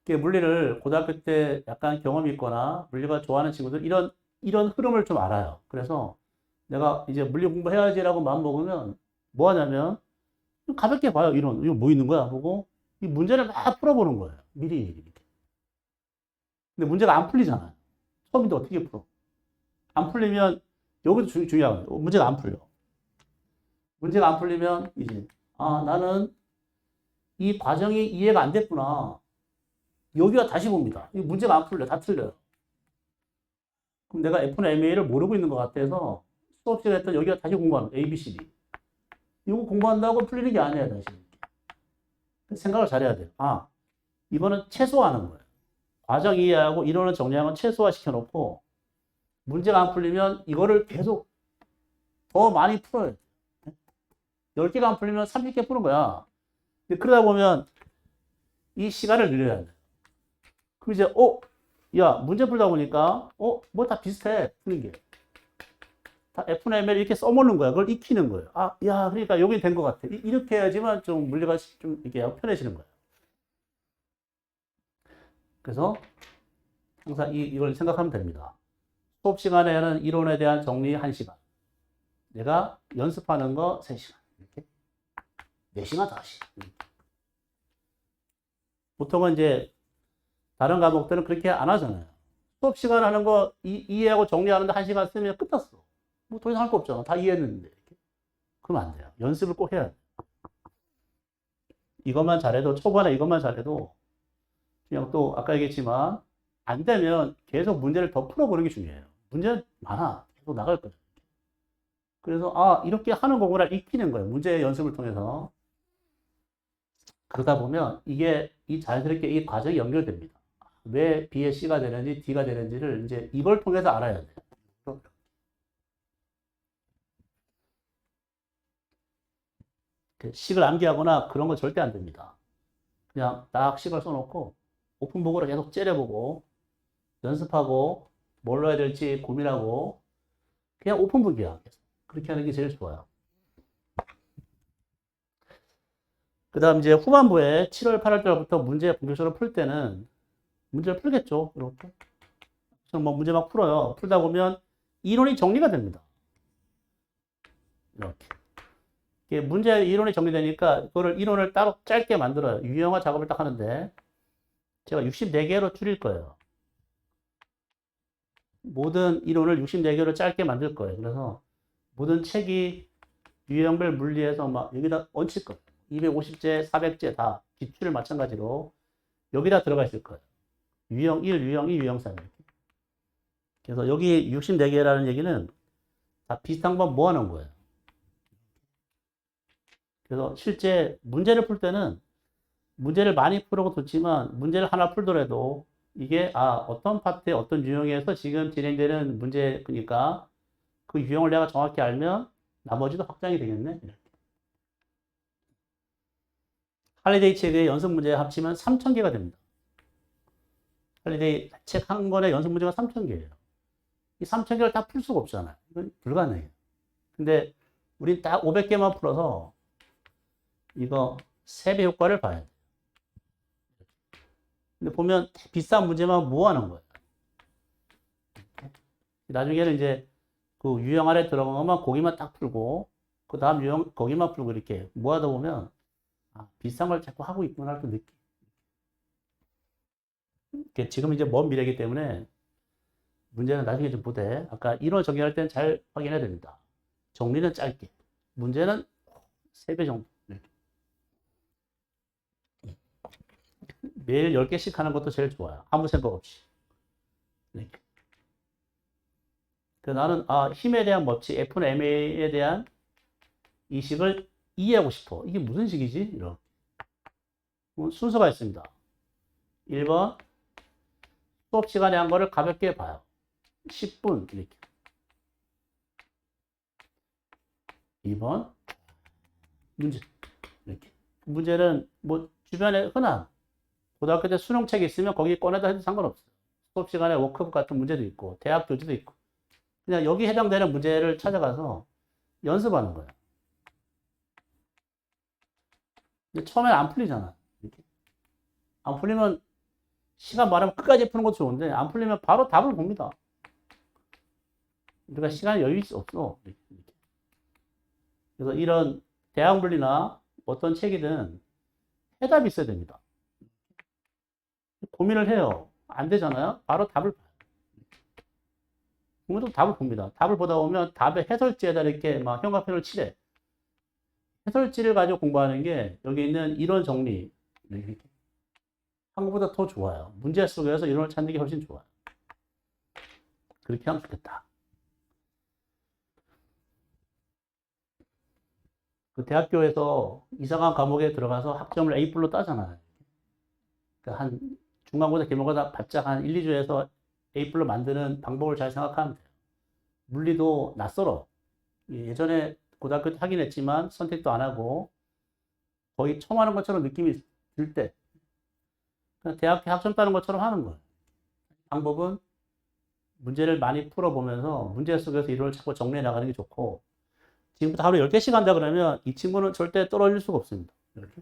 물리를 고등학교 때 약간 경험이 있거나 물리가 좋아하는 친구들 이런 흐름을 좀 알아요. 그래서 내가 이제 물리 공부해야지라고 마음 먹으면 뭐 하냐면 가볍게 봐요. 이거 뭐 있는 거야? 보고 이 문제를 막 풀어보는 거예요. 미리 이렇게. 근데 문제가 안 풀리잖아요. 처음인데 어떻게 풀어? 안 풀리면 여기도 중요하거든요. 문제가 안 풀려. 문제가 안 풀리면 이제 나는 이 과정이 이해가 안 됐구나. 여기가 다시 봅니다. 이 문제가 안 풀려. 다 틀려요. 그럼 내가 F나 MA를 모르고 있는 것 같아서 수업 시간에 했던 여기가 다시 공부하는 A, B, C, D. 이거 공부한다고 풀리는 게 아니에요, 다시. 생각을 잘해야 돼요. 이거는 최소화하는 거예요. 과정 이해하고 이론을 정리하면 최소화 시켜놓고 문제가 안 풀리면 이거를 계속 더 많이 풀어야 돼. 10개가 안 풀리면 30개 푸는 거야. 근데 그러다 보면 이 시간을 늘려야 돼. 그럼 이제, 야, 문제 풀다 보니까, 뭐 다 비슷해. 푸는 게. 다 F나 ML 이렇게 써먹는 거야. 그걸 익히는 거예요. 야, 그러니까 여기 된 것 같아. 이렇게 해야지만 좀 물리가 좀 이렇게 편해지는 거예요. 그래서 항상 이걸 생각하면 됩니다. 수업 시간에는 이론에 대한 정리 1시간. 내가 연습하는 거 3시간. 이렇게. 4시간 다시. 보통은 이제 다른 과목들은 그렇게 안 하잖아요. 수업 시간 하는 거 이해하고 정리하는데 1시간 쓰면 끝났어. 뭐 더 이상 할 거 없잖아. 다 이해했는데. 그러면 안 돼요. 연습을 꼭 해야 돼. 이것만 잘해도, 초반에 이것만 잘해도, 그냥 또 아까 얘기했지만, 안 되면 계속 문제를 더 풀어보는 게 중요해요. 문제는 많아. 계속 나갈 거예요. 그래서 아, 이렇게 하는 거구나 익히는 거예요. 문제 연습을 통해서. 그러다 보면 이게 자연스럽게 이 과정이 연결됩니다. 왜 B에 C가 되는지 D가 되는지를 이제 이걸 통해서 알아야 돼요. 식을 암기하거나 그런 거 절대 안 됩니다. 그냥 딱 식을 써놓고 오픈북으로 계속 째려보고 연습하고 뭘 넣어야 될지 고민하고 그냥 오픈북이야. 그렇게 하는 게 제일 좋아요. 그 다음 이제 후반부에 7월, 8월 달부터 문제 본격적으로 풀 때는 문제를 풀겠죠. 이렇게. 그래서 뭐 문제 막 풀어요. 풀다 보면 이론이 정리가 됩니다. 이렇게. 이게 문제 이론이 정리되니까 그거를 이론을 따로 짧게 만들어요. 유형화 작업을 딱 하는데 제가 64개로 줄일 거예요. 모든 이론을 64개로 짧게 만들 거예요. 그래서 모든 책이 유형별 물리에서 막 여기다 얹힐 거예요. 250제, 400제 다 기출을 마찬가지로 여기다 들어가 있을 거예요. 유형 1, 유형 2, 유형 3 이렇게. 그래서 여기 64개라는 얘기는 다 비슷한 건 모아놓은 거예요. 그래서 실제 문제를 풀 때는 문제를 많이 풀어도 좋지만 문제를 하나 풀더라도 이게 어떤 파트의 어떤 유형에서 지금 진행되는 문제니까 그 유형을 내가 정확히 알면 나머지도 확장이 되겠네. 이렇게. 할리데이 책의 연습 문제 합치면 3,000개가 됩니다. 할리데이 책 한 권의 연습 문제가 3,000개예요. 이 3,000개를 다 풀 수가 없잖아요. 이건 불가능해요. 근데 우린 딱 500개만 풀어서 이거 세배 효과를 봐야 돼요. 근데 보면 비싼 문제만 모아놓은 거예요. 나중에는 이제 그 유형 아래 들어간 것만 거기만 딱 풀고 그 다음 유형 거기만 풀고 이렇게 모아다 보면 비싼 걸 자꾸 하고 있구나 할 때 느끼. 지금 이제 먼 미래이기 때문에 문제는 나중에 좀 보되 아까 이론 정리할 때는 잘 확인해야 됩니다. 정리는 짧게. 문제는 3배 정도. 매일 10개씩 하는 것도 제일 좋아요. 아무 생각 없이. 나는 힘에 대한 법칙, F는 MA에 대한 이 식을 이해하고 싶어. 이게 무슨 식이지? 이렇게. 순서가 있습니다. 1번 수업 시간에 한 거를 가볍게 봐요. 10분 이렇게. 2번 문제 이렇게. 문제는 뭐 주변에 흔한 고등학교 때 수능책이 있으면 거기 꺼내다 해도 상관없어요. 수업 시간에 워크북 같은 문제도 있고 대학 교재도 있고 그냥 여기 해당되는 문제를 찾아가서 연습하는 거예요. 근데 처음엔 안 풀리잖아. 이렇게. 안 풀리면 시간 많으면 끝까지 푸는 것도 좋은데 안 풀리면 바로 답을 봅니다. 우리가 시간에 여유 없어. 이렇게. 그래서 이런 대학 물리나 어떤 책이든 해답이 있어야 됩니다. 고민을 해요. 안 되잖아요. 바로 답을 봐요. 그러면 또 답을 봅니다. 답을 보다 보면 답의 해설지에다 이렇게 막 형광펜을 칠해. 해설지를 가지고 공부하는 게 여기 있는 이론 정리 이렇게 한국보다 더 좋아요. 문제 속에서 이론을 찾는 게 훨씬 좋아요. 그렇게 하면 좋겠다. 그 대학교에서 이상한 과목에 들어가서 학점을 A뿔로 따잖아요. 그러니까 한 중간고사, 기말고사 바짝 한 1, 2주에서 A뿔로 만드는 방법을 잘 생각하면 돼요. 물리도 낯설어. 예전에 고등학교 때 하긴 했지만 선택도 안 하고 거의 처음 하는 것처럼 느낌이 들 때 대학교 학점 따는 것처럼 하는 거예요. 방법은 문제를 많이 풀어보면서 문제 속에서 이론을 자꾸 정리해 나가는 게 좋고 지금부터 하루 10개씩 한다 그러면 이 친구는 절대 떨어질 수가 없습니다. 이렇게.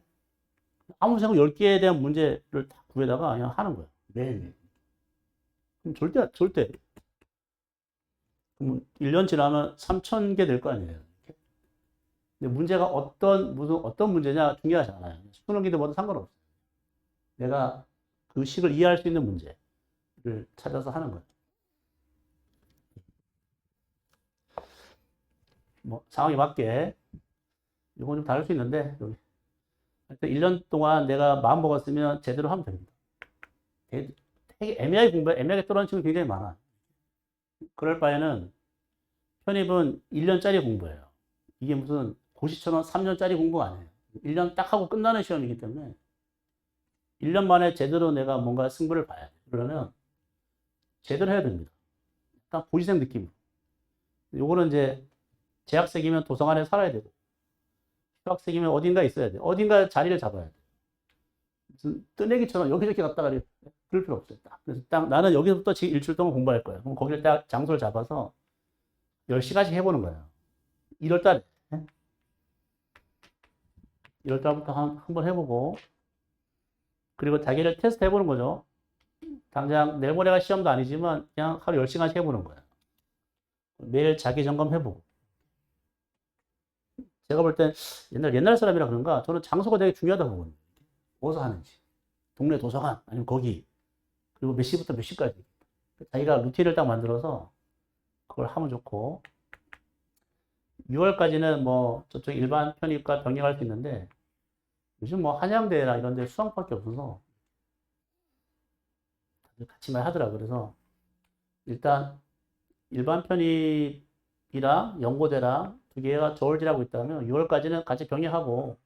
아무 생각 10개에 대한 문제를 다 구해다가 그냥 하는 거예요. 매일. 그럼 절대. 그럼 1년 지나면 3,000개 될 거 아니에요. 근데 문제가 어떤 문제냐 중요하지 않아요. 수능이든 뭐든 상관없어요. 내가 그 식을 이해할 수 있는 문제를 찾아서 하는 거예요. 뭐 상황에 맞게 이건 좀 다를 수 있는데 여기. 하여튼 1년 동안 내가 마음 먹었으면 제대로 하면 됩니다. 되게 애매하게 떨어지는 친구 굉장히 많아. 그럴 바에는 편입은 1년짜리 공부예요. 이게 무슨 고시처럼 3년짜리 공부가 아니에요. 1년 딱 하고 끝나는 시험이기 때문에 1년 만에 제대로 내가 뭔가 승부를 봐야 돼. 그러면 제대로 해야 됩니다. 딱 고시생 느낌으로. 요거는 이제 재학생이면 도서관에 살아야 되고, 휴학생이면 어딘가 있어야 돼. 어딘가 자리를 잡아야 돼. 무슨 뜨내기처럼 여기저기 갔다가 그럴 필요 없어요. 딱. 그래서 딱 나는 여기서부터 지금 일주일 동안 공부할 거야. 그럼 거기를 딱 장소를 잡아서 10시간씩 해보는 거예요. 1월 달에. 1월 달부터 한번 해보고, 그리고 자기를 테스트 해보는 거죠. 당장 내일 모레가 시험도 아니지만 그냥 하루 10시간씩 해보는 거예요. 매일 자기 점검 해보고. 제가 볼 땐 옛날 사람이라 그런가 저는 장소가 되게 중요하다고 보거든요. 어디서 하는지. 동네 도서관 아니면 거기. 그리고 몇 시부터 몇 시까지. 자기가 루틴을 딱 만들어서 그걸 하면 좋고. 6월까지는 뭐 저쪽 일반 편입과 병행할 수 있는데 요즘 뭐 한양대나 이런 데 수강밖에 없어서 같이만 하더라고요. 그래서 일단 일반 편입이랑 연고대랑 두 개가 저울질하고 있다면 6월까지는 같이 병행하고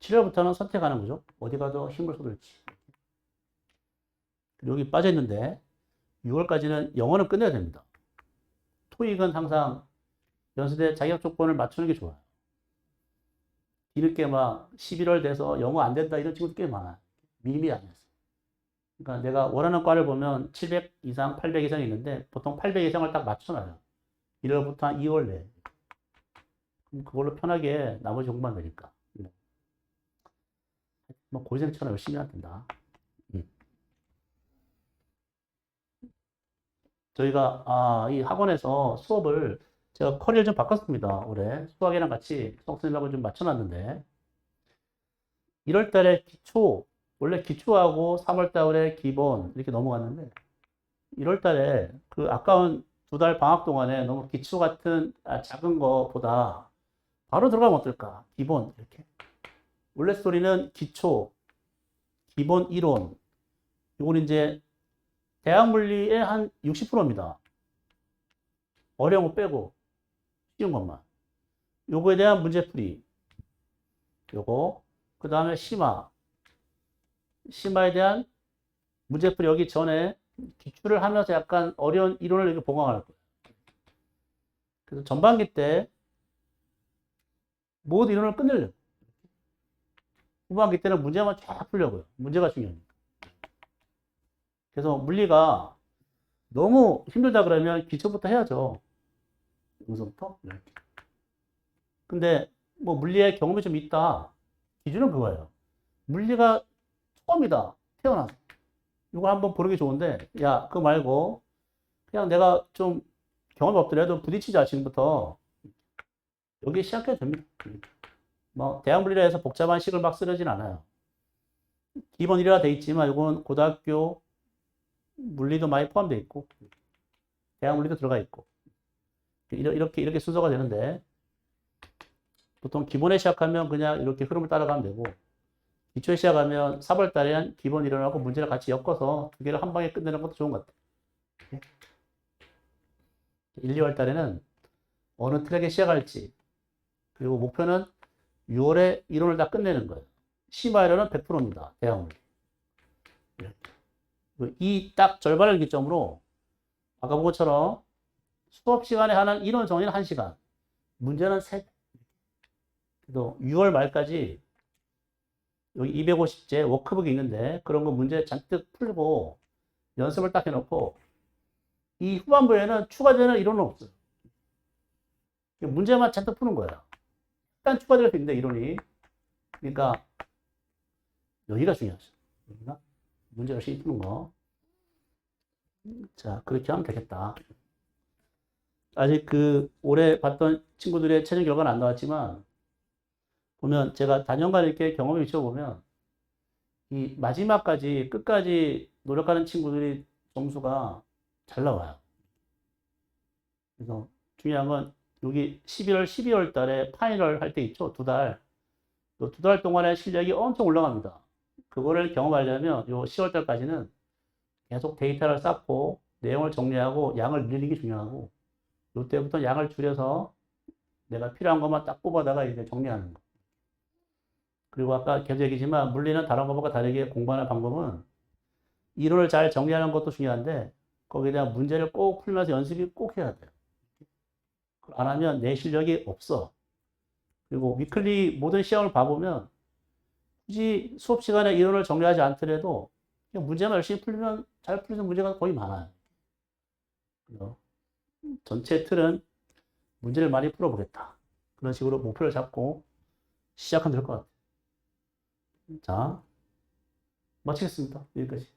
7월부터는 선택하는 거죠. 어디가 더 힘을 쏟을지. 여기 빠져있는데 6월까지는 영어는 끝내야 됩니다. 토익은 항상 연수대 자격 조건을 맞추는 게 좋아요. 뒤늦게 막 11월 돼서 영어 안 된다 이런 친구도 꽤 많아요. 미리 안 했어. 그러니까 내가 원하는 과를 보면 700 이상, 800 이상이 있는데 보통 800 이상을 딱 맞춰놔요. 1월부터 한 2월 내에. 그럼 그걸로 편하게 나머지 공부하면 되니까. 뭐 고생처럼 열심히 해야 된다. 저희가 이 학원에서 수업을 제가 커리를 좀 바꿨습니다. 올해 수학이랑 같이 수학선생님하고 좀 맞춰놨는데 1월 달에 기초 원래 기초하고 3월 달에 기본 이렇게 넘어갔는데 1월 달에 그 아까운 2달 방학 동안에 너무 기초 같은 작은 거보다 바로 들어가면 어떨까? 기본 이렇게 원래 스토리는 기초, 기본 이론 이건 이제 대학 물리의 한 60%입니다. 어려운 거 빼고 쉬운 것만. 요거에 대한 문제풀이. 요거. 그 다음에 심화. 심화에 대한 문제풀이 여기 전에 기출을 하면서 약간 어려운 이론을 이렇게 보강할 거예요. 그래서 전반기 때 모든 이론을 끝내려고. 후반기 때는 문제만 쫙 풀려고요. 문제가 중요하니까. 그래서 물리가 너무 힘들다 그러면 기초부터 해야죠. 여기서부터 이렇게. 근데 뭐 물리에 경험이 좀 있다. 기준은 그거예요. 물리가 처음이다. 태어나서. 이거 한번 보는 게 좋은데, 야, 그거 말고, 그냥 내가 좀 경험이 없더라도 부딪히자, 지금부터. 여기 시작해도 됩니다. 뭐, 대학 물리라 해서 복잡한 식을 막 쓰려진 않아요. 기본 1이라 돼 있지만, 이건 고등학교 물리도 많이 포함되어 있고, 대학 물리도 들어가 있고. 이렇게 순서가 되는데, 보통 기본에 시작하면 그냥 이렇게 흐름을 따라가면 되고, 기초에 시작하면 3월 달에 기본 이론하고 문제를 같이 엮어서 두 개를 한 방에 끝내는 것도 좋은 것 같아요. 1, 2월 달에는 어느 트랙에 시작할지, 그리고 목표는 6월에 이론을 다 끝내는 거예요. 심화이론은 100%입니다. 대학물리. 이 딱 절반을 기점으로 아까 본 것처럼 수업 시간에 하는 이론 정리는 1시간, 문제는 3배. 그래서 6월 말까지 여기 250제 워크북이 있는데 그런 거 문제 잔뜩 풀고 연습을 딱 해놓고 이 후반부에는 추가되는 이론은 없어요. 문제만 잔뜩 푸는 거예요. 일단 추가될 수 있는데 이론이. 그러니까 여기가 중요하죠. 여기가 문제 열심히 푸는 거. 자, 그렇게 하면 되겠다. 아직 올해 봤던 친구들의 최종 결과는 안 나왔지만 보면 제가 단연간 이렇게 경험을 미쳐보면 이 마지막까지 끝까지 노력하는 친구들이 점수가 잘 나와요. 그래서 중요한 건 여기 11월, 12월 달에 파이널 할 때 있죠. 2달. 또 2달 동안의 실력이 엄청 올라갑니다. 그거를 경험하려면 요 10월 달까지는 계속 데이터를 쌓고 내용을 정리하고 양을 늘리는 게 중요하고 이때부터 양을 줄여서 내가 필요한 것만 딱 뽑아다가 이제 정리하는 거. 그리고 아까 계속 얘기지만 물리는 다른 것과 다르게 공부하는 방법은 이론을 잘 정리하는 것도 중요한데 거기에 대한 문제를 꼭 풀면서 연습이 꼭 해야 돼요. 안 하면 내 실력이 없어. 그리고 위클리 모든 시험을 봐보면 굳이 수업 시간에 이론을 정리하지 않더라도 그냥 문제만 열심히 풀면 잘 풀리는 문제가 거의 많아요. 그래서 전체 틀은 문제를 많이 풀어보겠다. 그런 식으로 목표를 잡고 시작하면 될 것 같아요. 자, 마치겠습니다. 여기까지.